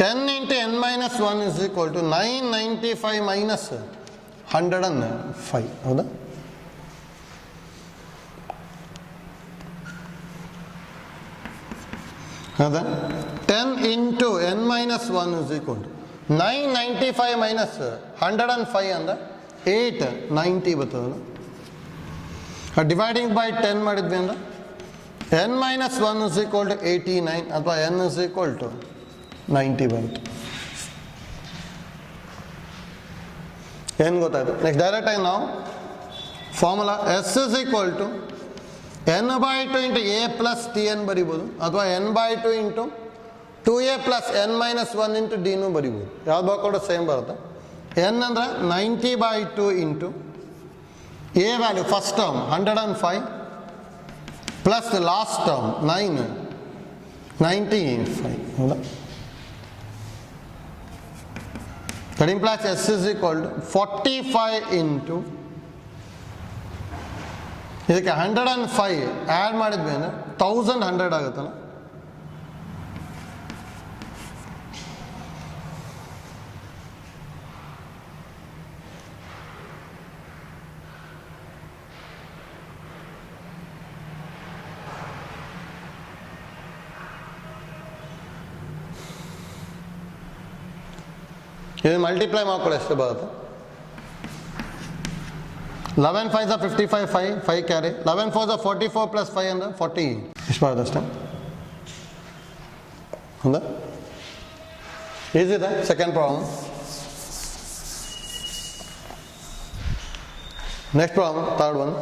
10 into n minus 1 is equal to 995 minus 105, ಹೌದಾ? ಹೌದಾ? 10 into n minus 1 is equal to 995 minus 105 ಅಂದರೆ 890 ಬರ್ತದಲ್ಲ. Dividing by 10 ಮಾಡಿದ್ವಿ ಅಂದರೆ n minus 1 is equal to 89 ಅಥವಾ n is equal to 90 ಬಂತು. ಏನು ಗೊತ್ತಾಯ್ತು? ನೆಕ್ಸ್ಟ್ ಡೈರೆಕ್ಟಾಗಿ ನಾವು formula s is equal to n/2 into a plus tn ಬರಿಬೋದು, ಅಥವಾ n/2 into 2a plus n minus 1 into d ನು ಬರಿಬೋದು. ಯಾವ್ದು ಬರ್ಕೊಂಡು ಸೇಮ್ ಬರುತ್ತೆ. n ಅಂದರೆ 90/2 into a value first term 105 plus last term 995, ಹೌದಾ? That implies s is equal to 45 into ಇದಕ್ಕೆ 105 ಆ್ಯಡ್ ಮಾಡಿದ್ವಿ ಅಂದರೆ 1100 ಆಗುತ್ತಲ್ಲ. ಇದು ಮಲ್ಟಿಪ್ಲೈ ಮಾಡ್ಕೊಳ್ಳಿ ಎಷ್ಟು ಬರುತ್ತೆ. 11 5 55, 5 ಕ್ಯಾರಿ, 11 4 44 plus 5 ಅಂದರೆ 40, ಎಷ್ಟು ಬರುತ್ತೆ ಅಷ್ಟೇ, ಹೌದಾ? Easy that second problem. Next problem, third one.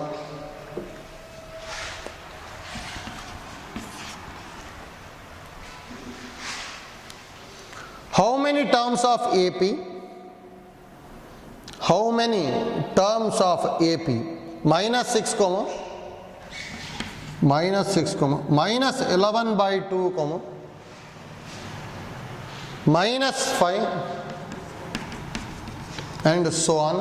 How many terms of AP? How many terms of AP? Minus 6, minus 6, minus 11 by 2, minus 5, and so on,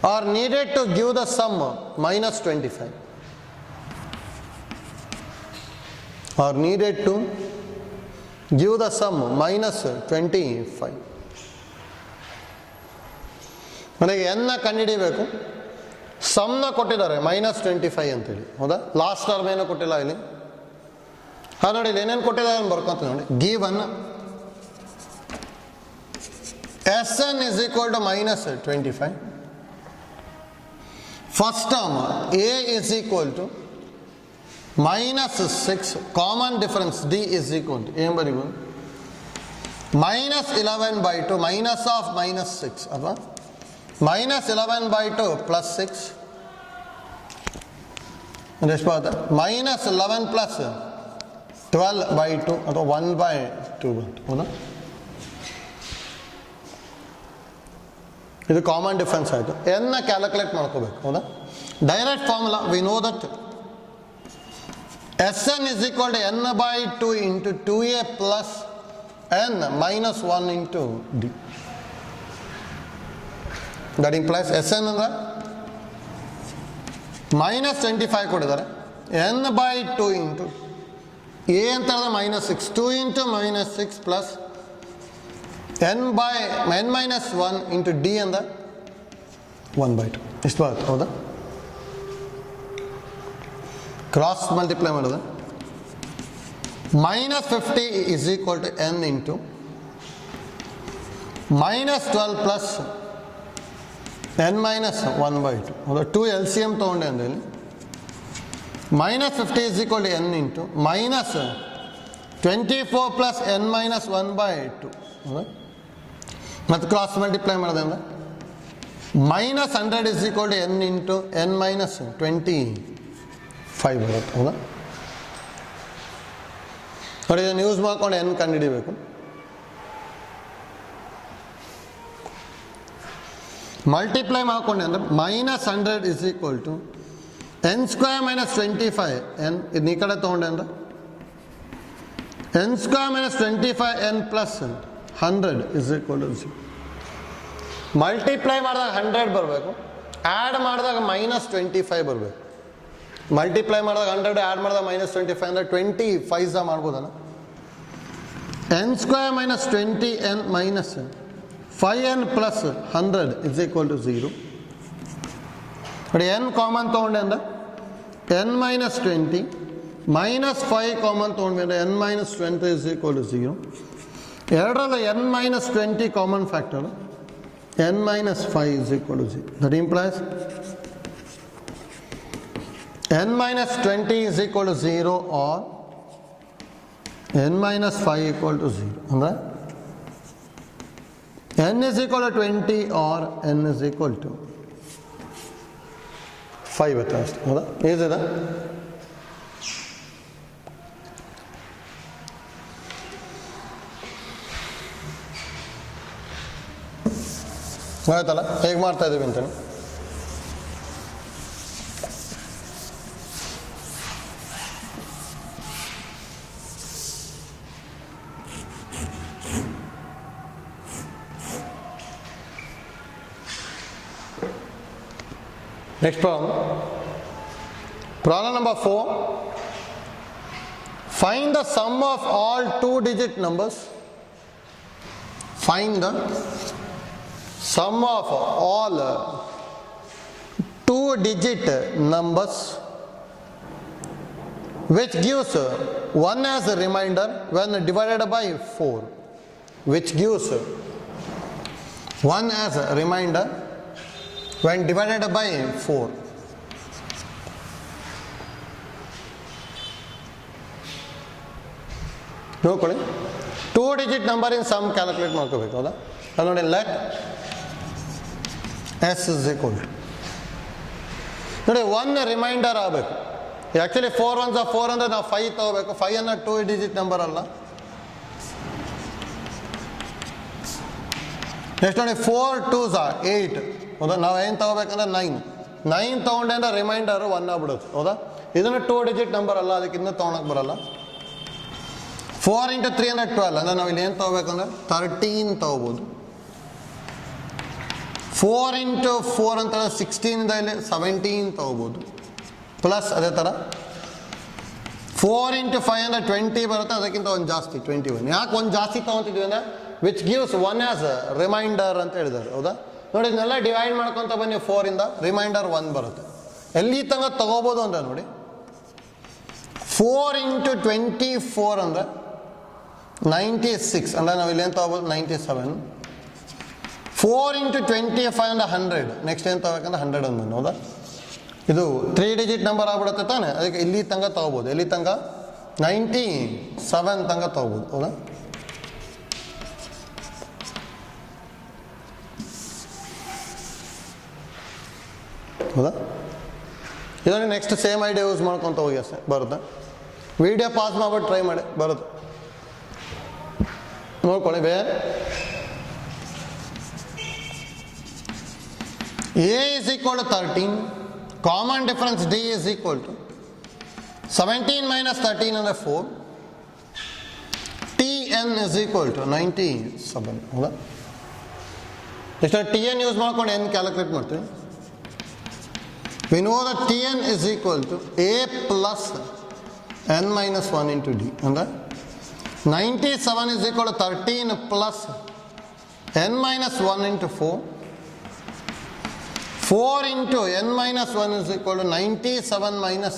are needed to give the sum minus 25. Are needed to give the sum minus 25. ನನಗೆ ಎನ್ನ ಕಂಡುಹಿಡಿಯಬೇಕು. ಸಮ್ನ ಕೊಟ್ಟಿದ್ದಾರೆ minus 25 ಅಂತೇಳಿ, ಹೌದಾ? Last term ಏನೂ ಕೊಟ್ಟಿಲ್ಲ ಇಲ್ಲಿ. ಹಾಂ ನೋಡಿ, ಇಲ್ಲಿ ಏನೇನು ಕೊಟ್ಟಿದ್ದಾರೆ ಅಂತ ಬರ್ಕೊಂತ ನೋಡಿ. Given Sn is equal to minus 25. First term A is equal to minus 6, common difference D is equal to ఏం బరి minus 11 by 2, minus of minus 6 ಅಥವಾ minus 11 by 2 plus 6, minus 11 plus 12 by 2 ಅಥವಾ 1 by 2 ಹೌದಾ? ಇದು common difference ಆಯಿತು. ಎನ್ನ calculate ಮಾಡ್ಕೋಬೇಕು, ಹೌದಾ? Direct formula we know that Sn is equal to n by 2 into 2a plus n minus 1 into d. That implies Sn ಅಂದ್ರೆ minus 25 ಕೊಟ್ಟಿದ್ದಾರೆ, n by 2 into a ಅಂತ ಹೇಳಿದ್ರೆ minus 6, 2 into minus 6 plus n by n minus 1 into d ಅಂದ್ರೆ 1 by 2. ಇಷ್ಟು ಬರುತ್ತೆ, ಹೌದಾ? Cross multiply ಮಾಡಿದ್ರೆ minus 50 is equal to n into minus 12 plus n minus 1 by 2. ಹೌದಾ? 2 LCM ತೊಗೊಂಡೆ ಅಂದರೆ ಇಲ್ಲಿ minus 50 is equal to n into minus 24 plus n minus 1 by 2. ಹೌದಾ? ಮತ್ತು ಕ್ರಾಸ್ ಮಲ್ಟಿಪ್ಲೈ ಮಾಡಿದೆ ಅಂದರೆ minus 100 is equal to n into n minus 25 ಬರುತ್ತೆ, ಹೌದಾ? ನೋಡಿ, ಇದನ್ನು ಯೂಸ್ ಮಾಡ್ಕೊಂಡು n ಕಂಡುಹಿಡಿಬೇಕು. ಮಲ್ಟಿಪ್ಲೈ ಮಾಡ್ಕೊಂಡೆ ಅಂದರೆ minus 100 is equal to n square minus 25 n, ಇದನ್ನ ಈ ಕಡೆ ತೊಗೊಂಡೆ ಅಂದರೆ n square minus 25 n plus 100 is equal to 0. Multiply ಮಾಡಿದಾಗ 100 ಬರಬೇಕು, ಆ್ಯಡ್ ಮಾಡಿದಾಗ minus 25 ಬರಬೇಕು. ಮಲ್ಟಿಪ್ಲೈ ಮಾಡಿದಾಗ 100, ಆ್ಯಡ್ ಮಾಡಿದಾಗ minus 25 ಅಂದರೆ 25 ಮಾಡ್ಬೋದಲ್ಲ. n square minus 20n minus 5n plus 100 is equal to 0. ನೋಡಿ, n ಕಾಮನ್ ತೊಗೊಂಡೆ ಅಂದರೆ n ಮೈನಸ್ 20 ಮೈನಸ್ 5 ಕಾಮನ್ ತೊಗೊಂಡ್ಮೇಲೆ n minus 20 is equal to 0. ಎರಡರಲ್ಲಿ n minus 20 common factor, n minus 5 is equal to 0. That implies n minus 20 is equal to 0 or n minus 5 equal to 0. ಅಂದರೆ n is equal to 20 or n is equal to 5 at last. ಹೌದಾ? ಈಸಿದಾ? ಆಯ್ತಲ್ಲ, ಹೇಗೆ ಮಾಡ್ತಾ ಇದ್ದೀವಿ ಅಂತೇಳಿ. Next problem. Problem number 4. Find the sum of all 2-digit numbers. Find the sum of all 2-digit numbers which gives 1 as a remainder when divided by 4. Which gives 1 as a remainder when divided by 4. ನೋಡ್ಕೊಳ್ಳಿ, 2 digit number in sum calculate ಮಾಡ್ಕೋಬೇಕು. ಹೌದಾ? ಅಲ್ಲಿ ನೋಡಿ, let S is equal to ನೋಡಿ 1 reminder ಆಗಬೇಕು. Actually 4 1s 4 ಅಂದರೆ ನಾವು 5 ತೊಗೋಬೇಕು. 5 ಅನ್ನೋ 2 ಡಿಜಿಟ್ ನಂಬರ್ ಅಲ್ಲ. ನೆಕ್ಸ್ಟ್ ನೋಡಿ 4 2s 8. ಹೌದಾ? ನಾವು ಏನು ತೊಗೋಬೇಕಂದ್ರೆ 9 ತೊಗೊಂಡೆ ಅಂದ್ರೆ ರಿಮೈಂಡರು 1 ಆಗ್ಬಿಡುತ್ತೆ. ಹೌದಾ? ಇದನ್ನು 2 ಡಿಜಿಟ್ ನಂಬರ್ ಅಲ್ಲ, ಅದಕ್ಕೆ ಇನ್ನೂ ತೊಗೊಳಕ್ಕೆ ಬರಲ್ಲ. 4 × 3 ಅಂದರೆ 12. ಅಂದರೆ ನಾವು ಇಲ್ಲಿ ಏನು ತೊಗೋಬೇಕಂದ್ರೆ 13 ತೊಗೋಬೋದು. 4 × 4 ಅಂತ 16 ಇಲ್ಲಿ 17 ತೊಗೋಬೋದು. ಪ್ಲಸ್ ಅದೇ ಥರ 4 × 5 ಅಂದರೆ 20 ಬರುತ್ತೆ. ಅದಕ್ಕಿಂತ ಒಂದು ಜಾಸ್ತಿ 21. ಯಾಕೆ ಒಂದು ಜಾಸ್ತಿ ತೊಗೊತಿದ್ವಿ ಅಂದರೆ ವಿಚ್ ಗಿವ್ಸ್ 1 ಆಸ್ ರಿಮೈಂಡರ್ ಅಂತ ಹೇಳಿದ್ದಾರೆ. ಹೌದಾ? ನೋಡಿ, ಇದನ್ನೆಲ್ಲ ಡಿವೈಡ್ ಮಾಡ್ಕೊತ ಬನ್ನಿ. 4 ಇಂದ ರಿಮೈಂಡರ್ 1 ಬರುತ್ತೆ. ಎಲ್ಲಿ ತನಕ ತೊಗೋಬೋದು ಅಂದರೆ ನೋಡಿ, 4 × 24 ಅಂದರೆ 96. ಅಂದರೆ ನಾವು ಇಲ್ಲೇನು ತೊಗೋಬೋದು 97. 4 × 25 ಅಂದರೆ 100. ನೆಕ್ಸ್ಟ್ ಏನು ತೊಗೋಬೇಕಂದ್ರೆ 100 ಅಂದ್ಬಂದು. ಹೌದಾ? ಇದು 3 ಡಿಜಿಟ್ ನಂಬರ್ ಆಗ್ಬಿಡುತ್ತೆ ತಾನೆ. ಅದಕ್ಕೆ ಇಲ್ಲಿ ತನಕ ತೊಗೋಬೋದು. ಎಲ್ಲಿ ತನಕ 97 ತನಕ ತೊಗೋಬೋದು. ಹೌದಾ? ಹೌದಾ? ಇದನ್ನು ನೆಕ್ಸ್ಟ್ ಸೇಮ್ ಐಡಿಯಾ ಯೂಸ್ ಮಾಡ್ಕೊತ ಹೋಗಿ ಅಷ್ಟೇ ಬರುತ್ತೆ. ವಿಡಿಯೋ ಪಾಸ್ ಮಾಡ್ಬಿಟ್ಟು ಟ್ರೈ ಮಾಡಿ, ಬರುತ್ತೆ. ನೋಡ್ಕೊಳ್ಳಿ. ಬೇರೆ A is equal to 13. Common difference D is equal to 17 minus 13 ಅಂದರೆ 4. Tn is equal to 97. ಹೌದಾ? ಎಷ್ಟು Tn ಯೂಸ್ ಮಾಡ್ಕೊಂಡು n ಕ್ಯಾಲ್ಕುಲೇಟ್ ಮಾಡ್ತೀವಿ. We know that Tn is equal to A plus n minus 1 into D. ಅಂದರೆ 97 is equal to 13 plus n minus 1 into 4. 4 into n minus 1 is equal to 97 minus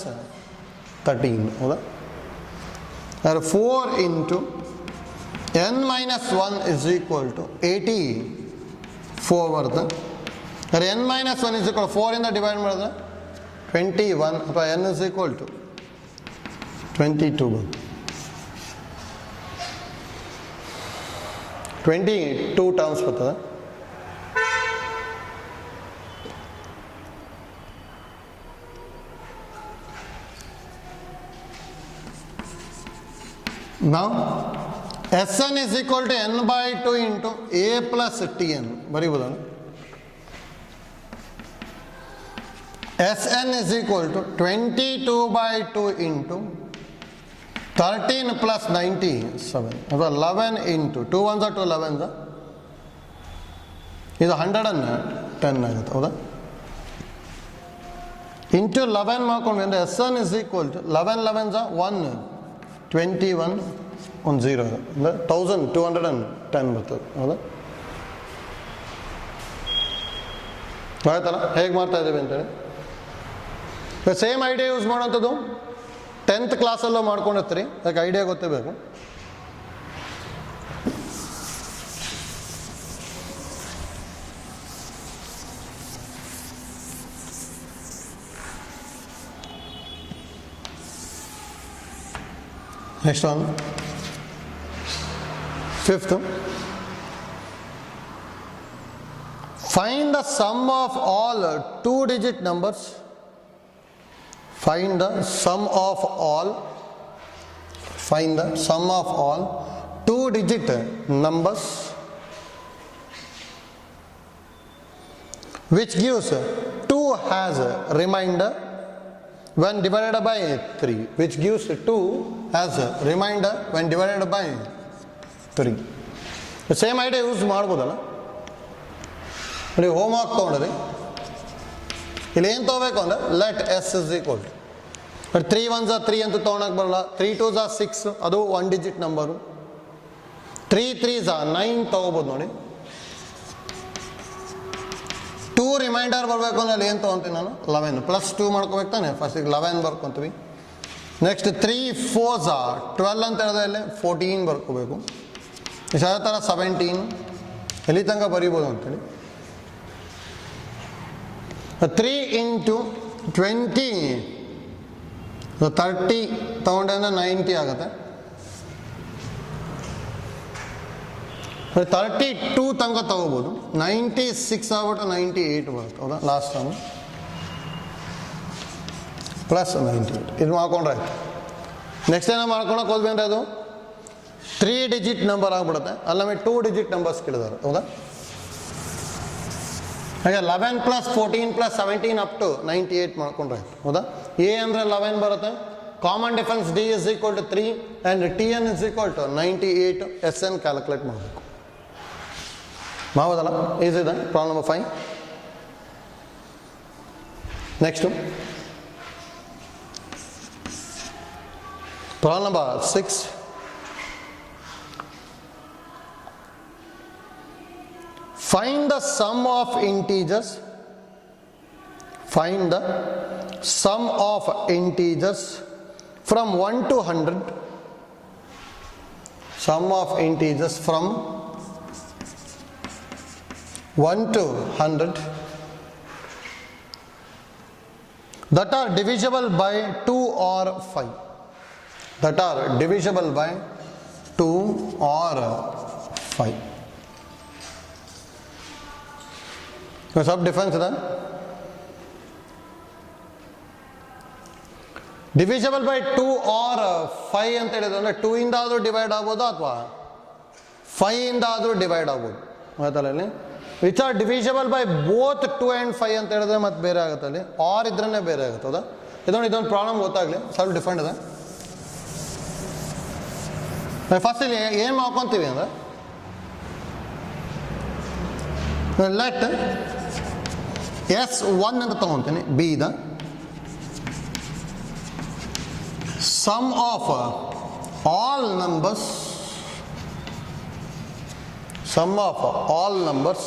13. ಹೌದಾ? 4 into n minus 1 is equal to 84 ಬರುತ್ತೆ. n minus 1 is equal to 4 ಇಂದ divide ಮಾಡಿದ್ರೆ 21 ಅಥವಾ n is equal to 22 ಬರುತ್ತೆ. 22 terms ಬರ್ತದೆ. Now Sn is equal to n by 2 into A plus Tn. ಬರೀಬೋದಲ್ಲ? Sn is equal to 22 by 2 into 13 plus 97. ಅಥವಾ 11 into 2 1s 2 11s. ಇದು 110 ಆಗುತ್ತೆ. ಹೌದಾ? Into 11 ಮಾಡ್ಕೊಂಡ್ವಿ ಅಂದರೆ Sn is equal to 11 11s 1 21 ಒಂದು 0 ಅಂದರೆ 1210 ಬರ್ತದೆ. ಹೌದಾ? ಆಯ್ತಲ್ಲ? ಹೇಗೆ ಮಾಡ್ತಾ ಇದ್ದೀವಿ ಅಂತೇಳಿ ಸೇಮ್ ಐಡಿಯಾ ಯೂಸ್ ಮಾಡೋಂಥದ್ದು 10th ಕ್ಲಾಸಲ್ಲೂ ಮಾಡ್ಕೊಂಡಿರ್ತೀರಿ. ಅದಕ್ಕೆ ಐಡಿಯಾ ಗೊತ್ತಿರಬೇಕು. Next one, 5th. Find the sum of all 2-digit numbers. Find the sum of all 2-digit numbers which gives 2 as a remainder when divided by 3. Which gives 2 as a remainder when divided by 3. The same idea use ಮಾಡ್ಬೋದಲ್ಲ? ನೋಡಿ, home work ತೊಗೊಂಡ್ರಿ. ಇಲ್ಲಿ ಏನು ತೊಗೋಬೇಕು ಅಂದರೆ let S is equal to 3 1s 3 ಅಂತ ತೊಗೊಳಕ್ಕೆ ಬರಲ್ಲ. 3 2s 6, ಅದು 1 ಡಿಜಿಟ್ ನಂಬರು. 3 3s 9 ತೊಗೋಬೋದು. ನೋಡಿ, 2 ರಿಮೈಂಡರ್ ಬರಬೇಕು ಅಂದರೆ ಅಲ್ಲಿ ಏನು ತೊಗೊತೀನಿ ನಾನು 11 ಪ್ಲಸ್ 2 ಮಾಡ್ಕೋಬೇಕು ತಾನೆ. ಫಸ್ಟಿಗೆ 11 ಬರ್ಕೊತೀವಿ. ನೆಕ್ಸ್ಟ್ 3 4s 12 ಅಂತ ಹೇಳಿದ್ರೆ ಇಲ್ಲಿ 14 ಬರ್ಕೋಬೇಕು. ಇಷ್ಟು ಅದೇ ಥರ 17 ಎಲ್ಲಿ ತನಕ ಬರೀಬೋದು ಅಂತೇಳಿ. 3 into 20 30 ತೊಗೊಂಡೆ ಅಂದರೆ 90 ಆಗುತ್ತೆ. 32 ತನಕ ತಗೋಬೋದು. 96 ಆಗ್ಬಿಟ್ಟು 98 ಬರುತ್ತೆ, ಹೌದಾ? ಲಾಸ್ಟ್ ಟರ್ಮ್ ಪ್ಲಸ್ 98 ಇದು ಮಾಡ್ಕೊಂಡ್ರೆ ಆಯ್ತು. ನೆಕ್ಸ್ಟ್ ಏನೋ ಮಾಡ್ಕೊಳಕ್ಕೆ ಹೋದ್ಬೇನ್ರಿ, ಅದು 3 ಡಿಜಿಟ್ ನಂಬರ್ ಆಗ್ಬಿಡುತ್ತೆ. ಅಲ್ಲವೇ 2 ಡಿಜಿಟ್ ನಂಬರ್ಸ್ ಕೇಳಿದಾರೆ, ಹೌದಾ? ಹಾಗೆ 11 + 14 + 17 ಅಪ್ ಟು 98 ಮಾಡ್ಕೊಂಡ್ರೆ ಆಯ್ತು, ಹೌದಾ? ಎ ಅಂದರೆ 11 ಬರುತ್ತೆ. Common difference d is equal to 3 and T N is equal to 98. S N calculate ಮಾಡಬೇಕು. ಮಾಡ್ಬೋದಲ್ಲ? ಈಸಿ ಇದೆ. Problem number 5. Next problem number 6. Find the sum of integers. Find the sum of integers from 1 to 100. Sum of integers from 1 to 100 that are divisible by 2 or 5. That are divisible by 2 or 5. ಸ್ವಲ್ಪ difference ಇದೆ. ಡಿವಿಷಬಲ್ by 2 R 5 ಅಂತ ಹೇಳಿದ್ರೆ ಅಂದರೆ 2 ಇಂದ ಆದರೂ divide ಆಗ್ಬೋದು ಅಥವಾ 5 ಇಂದ ಆದರೂ ಡಿವೈಡ್ ಆಗ್ಬೋದು, ಆಯ್ತಲ್ಲ? Which are divisible by both 2 and 5 ಅಂತ ಹೇಳಿದ್ರೆ ಮತ್ತೆ ಬೇರೆ ಆಗುತ್ತೆ, ಅಲ್ಲಿ ಆರ್ ಇದ್ರೇ ಬೇರೆ ಆಗುತ್ತೆ, ಹೌದಾ? ಇದೊಂದು ಪ್ರಾಬ್ಲಮ್ ಗೊತ್ತಾಗಲಿ, ಸ್ವಲ್ಪ ಡಿಫ್ರೆಂಟ್ ಇದೆ. ಫಸ್ಟ್ ಇಲ್ಲಿ ಏನು ಮಾಡ್ಕೊತೀವಿ ಅಂದರೆ, ಲೆಟ್ S1 ಅಂತ ತಗೊತೀನಿ, be the sum of all numbers, sum of all numbers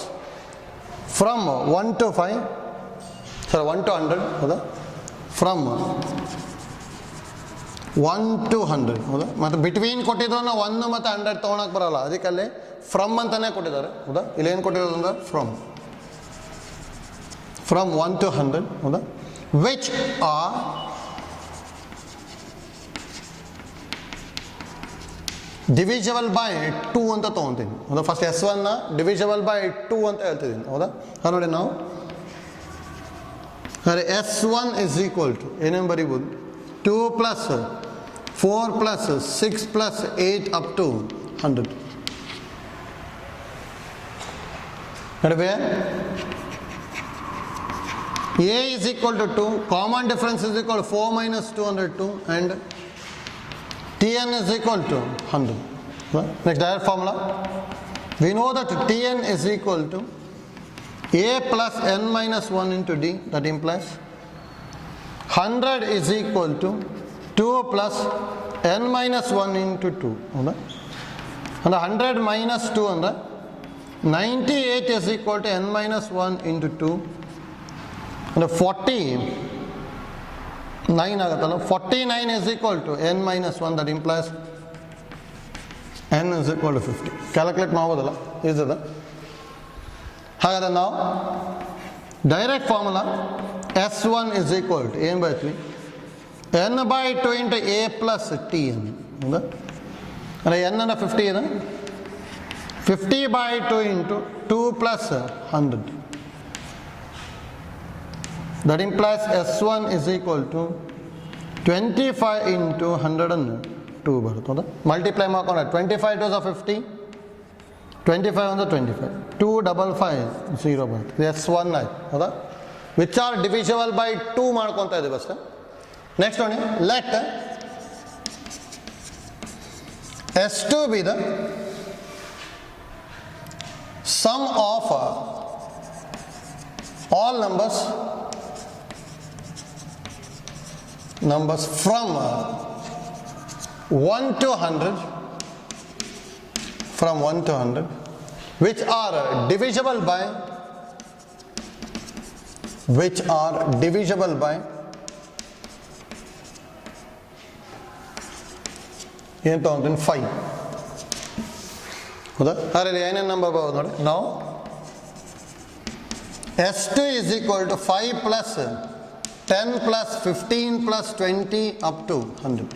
from 1 to 5, ಸರಿ 1 to 100, ಹೌದಾ? ಫ್ರಮ್ 1 to 100, ಹೌದಾ? ಮತ್ತು ಬಿಟ್ವೀನ್ ಕೊಟ್ಟಿದ್ರು 1 ಮತ್ತು 100 ತೊಗೊಳಕ್ಕೆ ಬರೋಲ್ಲ, ಅದಕ್ಕೆ ಅಲ್ಲಿ ಫ್ರಮ್ ಅಂತಲೇ ಕೊಟ್ಟಿದ್ದಾರೆ, ಹೌದಾ? ಇಲ್ಲೇನು ಕೊಟ್ಟಿರೋದು ಅಂದ್ರೆ ಫ್ರಮ್ 1 to 100, ಹೌದಾ? ವಿಚ್ ಆರ್ ಡಿವಿಷಬಲ್ ಬೈ 2 ಅಂತ ತೊಗೊತೀನಿ, ಹೌದಾ? ಫಸ್ಟ್ S1 ಡಿವಿಷಬಲ್ ಬೈ 2 ಅಂತ ಹೇಳ್ತಿದ್ದೀನಿ, ಹೌದಾ? ನೋಡಿ ನಾವು S1 ಇಸ್ ಈಕ್ವಲ್ ಟು ಏನೇನು ಬರೀಬೋದು, 2 + 4 + 6 + 8 ಅಪ್ ಟು 100. ನಡುವೆ A is equal to 2, common difference is equal to 4 minus 202 and Tn is equal to 100. Next direct formula, we know that Tn is equal to A plus n minus 1 into D, that implies 100 is equal to 2 plus n minus 1 into 2, and 100 minus 2 and 98 is equal to n minus 1 into 2 and 49 ಆಗುತ್ತಲ್ಲ, 49 is equal to n minus 1, that implies n is equal to 50. Calculate ಮಾಡ್ಬೋದಲ್ಲ, ಈಸದ? ಹಾಗಾದ್ರೆ ನಾವು direct formula S1 is equal to ಏನು ಬರೀತೀವಿ, n by 2 into A plus Tn, ಹೌದಾ? ಅಂದರೆ n ಅಂದರೆ 50 ಇದೆ, 50 by 2 into 2 plus 100. That implies S1 is equal to 25 into 102 ಬರುತ್ತೆ, ಹೌದಾ? ಮಲ್ಟಿಪ್ಲೈ ಮಾಡ್ಕೊಂಡ್ರೆ 25 2 50, 25 ಅಂದರೆ 25, 255 ಬರುತ್ತೆ, S1 ಆಯ್ತು, ಹೌದಾ? ವಿಚ್ ಆರ್ ಡಿವಿಷಬಲ್ ಬೈ 2 ಮಾಡ್ಕೊತಾ ಇದ್ದೀವಿ ಅಷ್ಟೇ. ನೆಕ್ಸ್ಟ್ ನೋಡಿ, let S2 be the sum of all numbers from 1 to 100, from 1 to 100, which are divisible by ಏನು ತಗೊಂತೀನಿ, 5, ಹೌದಾ? ಅದರಲ್ಲಿ ಏನೇನು ನಂಬರ್ ಬರ್ಬೋದು ನೋಡಿ. ನಾವು S2 is equal to 5 plus 10 plus 15 plus 20 up to 100.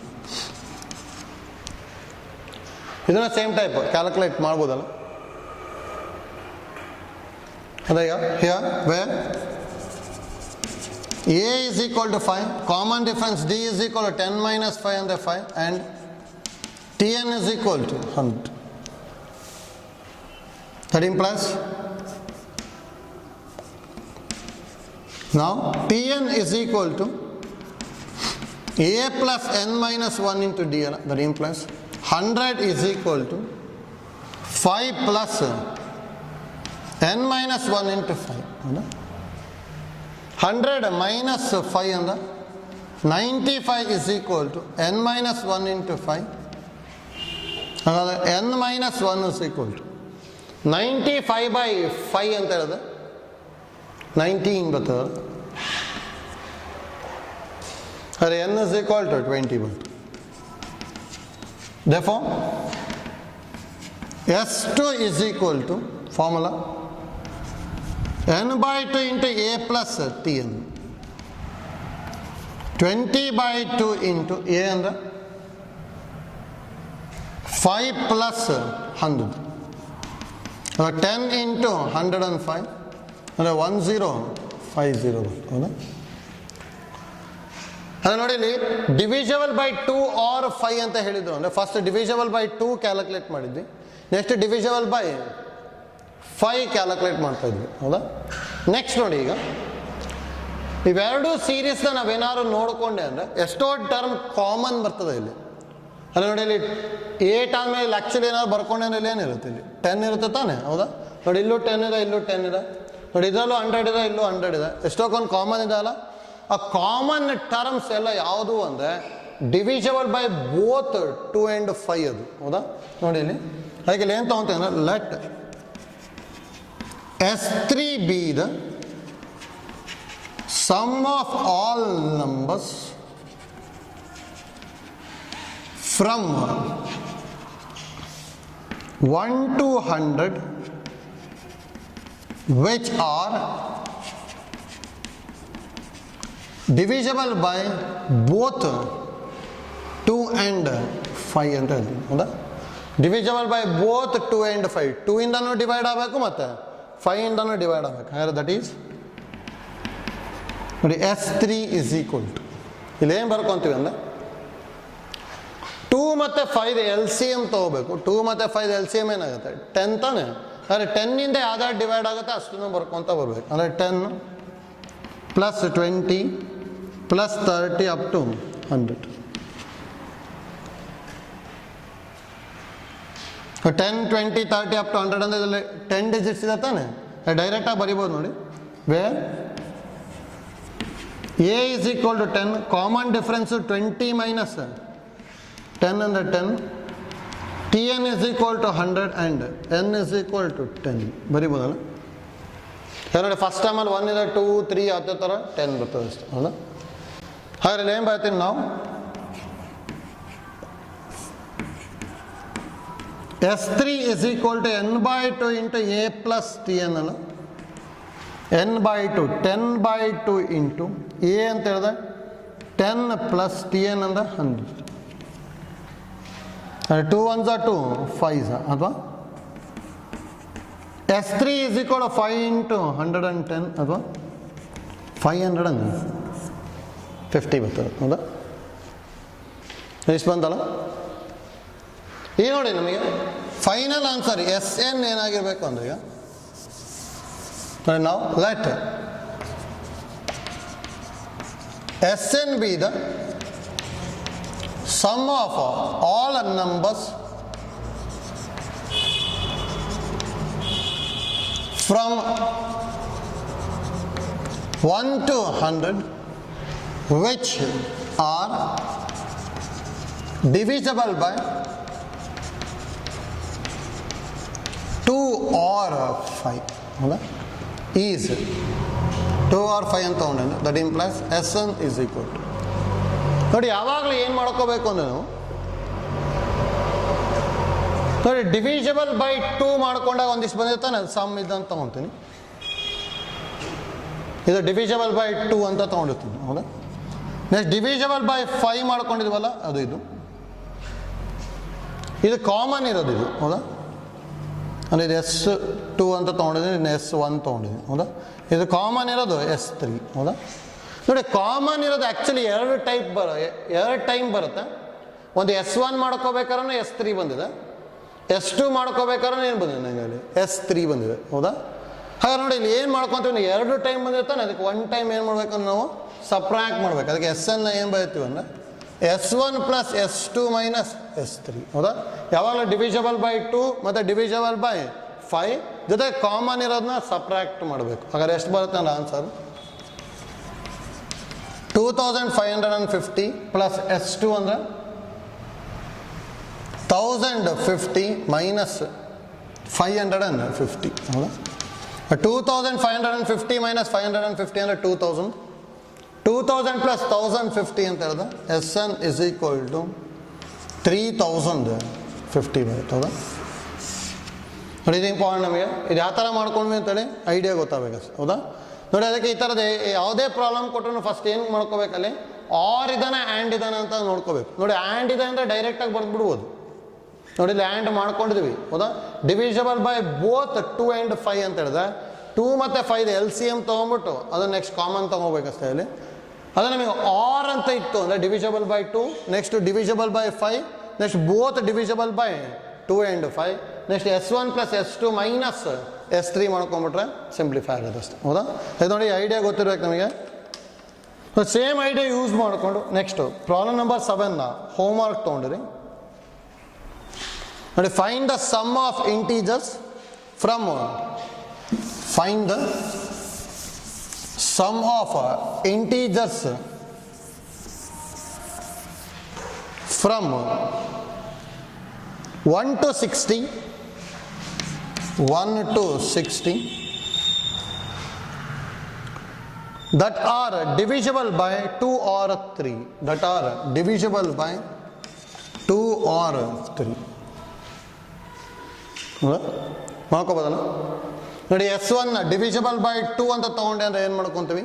ಇದನ್ನ ಸೇಮ್ ಟೈಪ್ ಕ್ಯಾಲ್ಕುಲೇಟ್ ಮಾಡ್ಬೋದಲ್ಲ. here where a is equal to 5, common difference d is equal to 10 minus 5 and the 5, and Tn is equal to 100. That implies now Tn is equal to a plus n minus 1 into d. That implies 100 is equal to 5 plus n minus 1 into 5. 100 minus 5 and 95 is equal to n minus 1 into 5. n minus 1 is equal to 95 by 5 ಅಂತ ಹೇಳಿದ್ರೆ 19 ಬರ್ತದೆ. ಅದೇ n is equal to 20 ಬಂತು. Therefore S2 is equal to formula n by 2 into a plus Tn. 20 by 2 into a ಅಂದ್ರೆ 5 plus 100. 10 into 105 ಅಂದರೆ 1050 ಹೌದಾ. ಅದೇ ನೋಡಿ ಇಲ್ಲಿ ಡಿವಿಷಬಲ್ ಬೈ 2 ಆರ್ 5 ಅಂತ ಹೇಳಿದ್ರು. ಅಂದರೆ ಫಸ್ಟ್ ಡಿವಿಷಬಲ್ ಬೈ 2 ಕ್ಯಾಲ್ಕುಲೇಟ್ ಮಾಡಿದ್ವಿ, ನೆಕ್ಸ್ಟ್ ಡಿವಿಷಬಲ್ ಬೈ 5 ಕ್ಯಾಲ್ಕುಲೇಟ್ ಮಾಡ್ತಾ ಇದ್ವಿ ಹೌದಾ. ನೆಕ್ಸ್ಟ್ ನೋಡಿ, ಈಗ ಇವೆರಡು ಸೀರೀಸ್ನ ನಾವೇನಾದ್ರು ನೋಡಿಕೊಂಡೆ ಅಂದರೆ ಎಷ್ಟೋ ಟರ್ಮ್ ಕಾಮನ್ ಬರ್ತದೆ ಇಲ್ಲಿ. ಅಲ್ಲ ನೋಡಿ, ಇಲ್ಲಿ 8 ಆದಮೇಲೆ ಆ್ಯಕ್ಚುಲಿ ಏನಾದ್ರು ಬರ್ಕೊಂಡೆ ಅಂದ್ರೆ ಇಲ್ಲಿ ಏನಿರುತ್ತೆ, ಇಲ್ಲಿ 10 ಇರುತ್ತೆ ತಾನೆ ಹೌದಾ. ನೋಡಿ ಇಲ್ಲೂ 10 ಇದೆ, ಇಲ್ಲೂ 10 ಇದೆ, ನೋಡಿ ಇದರಲ್ಲೂ 100 ಇದೆ, ಇಲ್ಲೂ 100 ಇದೆ. ಎಷ್ಟೊಂದು ಕಾಮನ್ ಇದೆ ಅಲ್ಲ. ಆ ಕಾಮನ್ ಟರ್ಮ್ಸ್ ಎಲ್ಲ ಯಾವುದು ಅಂದರೆ ಡಿವಿಷಬಲ್ ಬೈ ಬೋತ್ 2 and 5 ಅದು ಹೌದಾ. ನೋಡಿ ಇಲ್ಲಿ ಅದಕ್ಕೆ ಇಲ್ಲಿ ಏನು ತೊಗೊತೀನಿ ಅಂದರೆ let S3 be the sum of all numbers from 1 to 100 which are divisible by both 2 and 5 ಅಂತ ಹೇಳ್ತೀನಿ ಹೌದಾ. ಡಿವಿಷಬಲ್ ಬೈ ಬೋತ್ 2 and 5, 2 ಇಂದನೂ ಡಿವೈಡ್ ಆಗಬೇಕು ಮತ್ತು 5 ಇಂದನೂ ಡಿವೈಡ್ ಆಗಬೇಕು. ಹಾಗಾದ್ರೆ ದಟ್ ಈಸ್ ನೋಡಿ S3 ಇಸ್ ಈಕ್ವಲ್ ಟು ಇಲ್ಲಿ ಏನು ಬರ್ಕೊತೀವಿ ಅಂದರೆ 2 ಮತ್ತು 5 LCM ತೊಗೋಬೇಕು. 2 ಮತ್ತು 5 LCM ಏನಾಗುತ್ತೆ 10 ತಾನೆ. ಅಂದರೆ 10 ಯಾವ್ದಾರು ಡಿವೈಡ್ ಆಗುತ್ತೆ ಅಷ್ಟನ್ನು ಬರ್ಕೊತ ಬರಬೇಕು. ಅಂದರೆ 10 plus 20 plus 30 up to 100. 10, 20, 30 up to 100 ಅಂದರೆ ಇದರಲ್ಲಿ 10 ಡಿಜಿಟ್ಸ್ ಇದೆ ತಾನೆ. ಡೈರೆಕ್ಟಾಗಿ ಬರಿಬೋದು ನೋಡಿ. Where A is equal to 10, common difference 20 minus 10 ಅಂದರೆ 10, Tn is equal to 100 and n is equal to 10 ಬರಿಬೋದಲ್ಲ. ನೋಡಿ ಫಸ್ಟ್ ಟೈಮಲ್ಲಿ 1 ಇದೆ, 2, 3 ಅದೇ ಥರ 10 ಬರ್ತದೆ ಅಷ್ಟೇ ಹೌದಾ. ಹಾಗಾದ್ರೆ ಏನು ಬರ್ತೀವಿ ನಾವು S3 is equal to n by 2 into a plus Tn ಅಲ್ಲ. n by 2 10 by 2 into a ಅಂತ ಹೇಳಿದ್ರೆ 10 plus Tn ಅಂದರೆ 100. 2 1s are 2, 5s ಅಥವಾ S3 is equal to 5 into 110 ಅಥವಾ 550 ಬರ್ತದೆ ಹೌದಾ. ಎಷ್ಟು ಬಂತಲ್ಲ. ಈಗ ನೋಡಿ ನಮಗೆ ಫೈನಲ್ ಆನ್ಸರ್ SN ಏನಾಗಿರಬೇಕು ಅಂದರೆ ಈಗ ನಾವು let SN be the sum of all numbers from 1 to 100 which are divisible by 2 or 5 is 2 or 5 ಅಂತ ತಗೊಂಡೆ. That implies SN is equal to ನೋಡಿ ಯಾವಾಗಲೂ ಏನು ಮಾಡ್ಕೋಬೇಕು ಅಂದರೆ ನಾವು ನೋಡಿ ಡಿವಿಷಬಲ್ ಬೈ 2 ಮಾಡ್ಕೊಂಡಾಗ ಒಂದಿಷ್ಟು ಬಂದಿರ್ತಾನೆ ಸಮ್ ಇದಂತ ತೊಗೊತೀನಿ. ಇದು ಡಿವಿಷಬಲ್ ಬೈ 2 ಅಂತ ತೊಗೊಂಡಿರ್ತೀನಿ ಹೌದಾ. ನೆಕ್ಸ್ಟ್ ಡಿವಿಷಬಲ್ ಬೈ 5 ಮಾಡ್ಕೊಂಡಿದ್ವಲ್ಲ ಅದು ಇದು ಕಾಮನ್ ಇರೋದು ಇದು ಹೌದಾ. ಅಂದರೆ ಇದು S2 ಅಂತ ತೊಗೊಂಡಿದ್ದೀನಿ, ಇನ್ನು S1 ತೊಗೊಂಡಿದ್ದೀನಿ. ಹೌದಾ? ಇದು ಕಾಮನ್ ಇರೋದು S3. ಹೌದಾ? ನೋಡಿ, ಕಾಮನ್ ಇರೋದು ಆ್ಯಕ್ಚುಲಿ ಎರಡು ಟೈಮ್ ಬರುತ್ತೆ. ಒಂದು S1 ಮಾಡ್ಕೋಬೇಕಾದ್ರೆ S3 ಬಂದಿದೆ, S2 ಮಾಡ್ಕೋಬೇಕಾದ್ರೆ ಏನು ಬಂದಿದೆ ನನಗೆ ಅಲ್ಲಿ S3 ಬಂದಿದೆ. ಹೌದಾ? ಹಾಗಾದ್ರೆ ನೋಡಿ, ಇಲ್ಲಿ ಏನು ಮಾಡ್ಕೊತೀವಿ, ಎರಡು ಟೈಮ್ ಬಂದಿರ್ತಾನೆ, ಅದಕ್ಕೆ ಒನ್ ಟೈಮ್ ಏನು ಮಾಡ್ಬೇಕಂದ್ರೆ ನಾವು ಸಪ್ರಾಕ್ಟ್ ಮಾಡ್ಬೇಕು. ಅದಕ್ಕೆ SN ಏನು ಬರೀತೀವಿ ಅಂದರೆ S1 plus S2 minus S3. ಹೌದಾ? ಯಾವಾಗಲೂ ಡಿವಿಷಬಲ್ ಬೈ 2 ಮತ್ತು ಡಿವಿಷಬಲ್ ಬೈ 5 ಜೊತೆ ಕಾಮನ್ ಇರೋದನ್ನ ಸಪ್ರಾಕ್ಟ್ ಮಾಡಬೇಕು. ಹಾಗಾದ್ರೆ ಎಷ್ಟು ಬರುತ್ತೆ ಅಂದ್ರೆ ಆನ್ಸರ್ 2550 ಪ್ಲಸ್ S2 ಅಂದರೆ 1050 ಮೈನಸ್ 550. ಹೌದಾ? 2550 ಮೈನಸ್ 550 ಅಂದರೆ 2000. 2000 ಪ್ಲಸ್ 1050 ಅಂತ ಹೇಳಿದ್ರೆ SN ಇಸ್ ಈಕ್ವಲ್ ಟು 3050 ಬರುತ್ತೆ. ಹೌದಾ? ನೋಡಿ, ಇದು ಇಂಪಾರ್ಟೆಂಟ್ ನಮಗೆ. ಇದು ಯಾವ ಥರ ಮಾಡ್ಕೊಂಡ್ವಿ ಅಂತೇಳಿ ಐಡಿಯಾ ಗೊತ್ತಾಗಬೇಕಷ್ಟೆ. ಹೌದಾ? ನೋಡಿ, ಅದಕ್ಕೆ ಈ ಥರದ್ದು ಯಾವುದೇ ಪ್ರಾಬ್ಲಮ್ ಕೊಟ್ಟರು ಫಸ್ಟ್ ಏನು ಮಾಡ್ಕೋಬೇಕಲ್ಲಿ, ಆರ್ ಇದಾನೆ ಆ್ಯಂಡ್ ಇದಾನೆ ಅಂತ ನೋಡ್ಕೋಬೇಕು. ನೋಡಿ, ಆ್ಯಂಡ್ ಇದೆ ಅಂದರೆ ಡೈರೆಕ್ಟಾಗಿ ಬರೆದ್ಬಿಡ್ಬೋದು. ನೋಡಿ, ಇಲ್ಲಿ ಆ್ಯಂಡ್ ಮಾಡ್ಕೊಂಡಿದ್ವಿ. ಹೌದಾ? ಡಿವಿಷಬಲ್ ಬೈ ಬೋತ್ 2 and 5 ಅಂತ ಹೇಳಿದ್ರೆ 2 ಮತ್ತು 5 LCM ತೊಗೊಂಡ್ಬಿಟ್ಟು ಅದನ್ನು ನೆಕ್ಸ್ಟ್ ಕಾಮನ್ ತೊಗೋಬೇಕಷ್ಟೇ. ಇಲ್ಲಿ ಅದು ನಮಗೆ ಆರ್ ಅಂತ ಇತ್ತು ಅಂದರೆ divisible by 2, next divisible by 5, next both divisible by 2 and 5, next S1 plus S2 minus S3 ಮಾಡ್ಕೊಂಬಿಟ್ರೆ ಸಿಂಪ್ಲಿಫೈ ಆಗುತ್ತೆ ಅಷ್ಟೇ. ಹೌದಾ? ಇದು ನೋಡಿ, ಐಡಿಯಾ ಗೊತ್ತಿರ್ಬೇಕು ನಮಗೆ. ಸೇಮ್ ಐಡಿಯಾ ಯೂಸ್ ಮಾಡಿಕೊಂಡು ನೆಕ್ಸ್ಟು ಪ್ರಾಬ್ಲಮ್ ನಂಬರ್ 7ನ ಹೋಮ್ವರ್ಕ್ ತೊಗೊಂಡಿರಿ. ನೋಡಿ, find the sum of integers from find the sum of integers from 1 to 60 that are divisible by 2 or 3 ಮಾಡ್ಕೋಬೋದಲ್ಲ? ನೋಡಿ, S1 ಡಿವಿಷಬಲ್ ಬೈ 2 ಅಂತ ತೊಗೊಂಡೆ ಅಂದರೆ ಏನು ಮಾಡ್ಕೊತೀವಿ,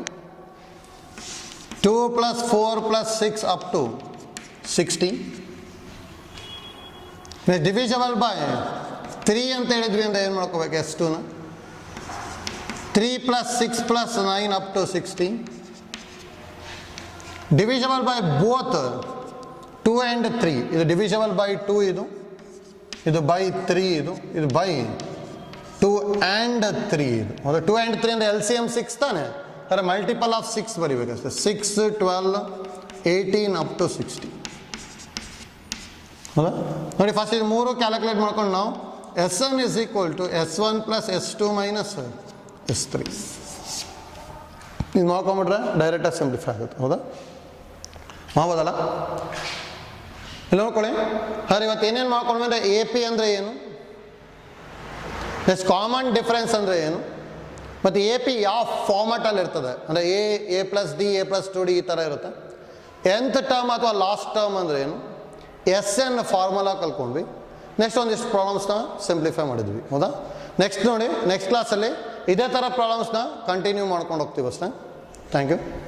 2 plus 4 plus 6 up to 60. Divisible by 3 ಅಂತ ಹೇಳಿದ್ವಿ ಅಂದರೆ ಏನು ಮಾಡ್ಕೋಬೇಕು, S2ನ 3 plus 6 plus 9 up to 60. Divisible by both 2 and 3. ಇದು ಡಿವಿಷಬಲ್ ಬೈ 2, ಇದು ಬೈ 3, ಇದು ಬೈ 2 and 3. ಇದು ಹೌದಾ? 2 and 3 ಅಂದರೆ LCM 6 ತಾನೆ, ಅಂದರೆ ಮಲ್ಟಿಪಲ್ ಆಫ್ 6 ಬರೀಬೇಕಷ್ಟೆ. 6, 12, 18 ಅಪ್ ಟು 60. ಹೌದಾ? ನೋಡಿ, ಫಸ್ಟ್ ಇದು 3 ಕ್ಯಾಲ್ಕುಲೇಟ್ ಮಾಡ್ಕೊಂಡು ನಾವು SN is equal to S1 plus S2 minus S3 ಇದು ಮಾಡ್ಕೊಂಬಿಟ್ರೆ ಡೈರೆಕ್ಟಾಗಿ ಸಿಂಪ್ಲಿಫೈ ಆಗುತ್ತೆ. ಹೌದಾ? ಮಾಡ್ಬೋದಲ್ಲ? ಇಲ್ಲಿ ನೋಡ್ಕೊಳ್ಳಿ. ಹಾಗಾದ್ರೆ ಇವತ್ತು ಏನೇನು ಮಾಡ್ಕೊಂಡ್ವಿ ಅಂದರೆ AP ಅಂದರೆ ಏನು, ನೆಕ್ಸ್ಟ್ ಕಾಮನ್ ಡಿಫ್ರೆನ್ಸ್ ಅಂದರೆ ಏನು, ಮತ್ತು AP ಯಾವ ಫಾರ್ಮ್ಯಾಟಲ್ಲಿ ಇರ್ತದೆ ಅಂದರೆ A plus D, A plus 2D ಈ ಥರ ಇರುತ್ತೆ. nth ಟರ್ಮ್ ಅಥವಾ ಲಾಸ್ಟ್ ಟರ್ಮ್ ಅಂದರೆ ಏನು, SN ಫಾರ್ಮುಲಾ ಕಲ್ತ್ಕೊಂಡ್ವಿ. ನೆಕ್ಸ್ಟ್ ಒಂದಿಷ್ಟು ಪ್ರಾಬ್ಲಮ್ಸ್ನ ಸಿಂಪ್ಲಿಫೈ ಮಾಡಿದ್ವಿ. ಹೌದಾ? ನೆಕ್ಸ್ಟ್ ನೋಡಿ, ನೆಕ್ಸ್ಟ್ ಕ್ಲಾಸಲ್ಲಿ ಇದೇ ಥರ ಪ್ರಾಬ್ಲಮ್ಸ್ನ ಕಂಟಿನ್ಯೂ ಮಾಡ್ಕೊಂಡು ಹೋಗ್ತೀವಿ ಅಷ್ಟೇ. Thank you.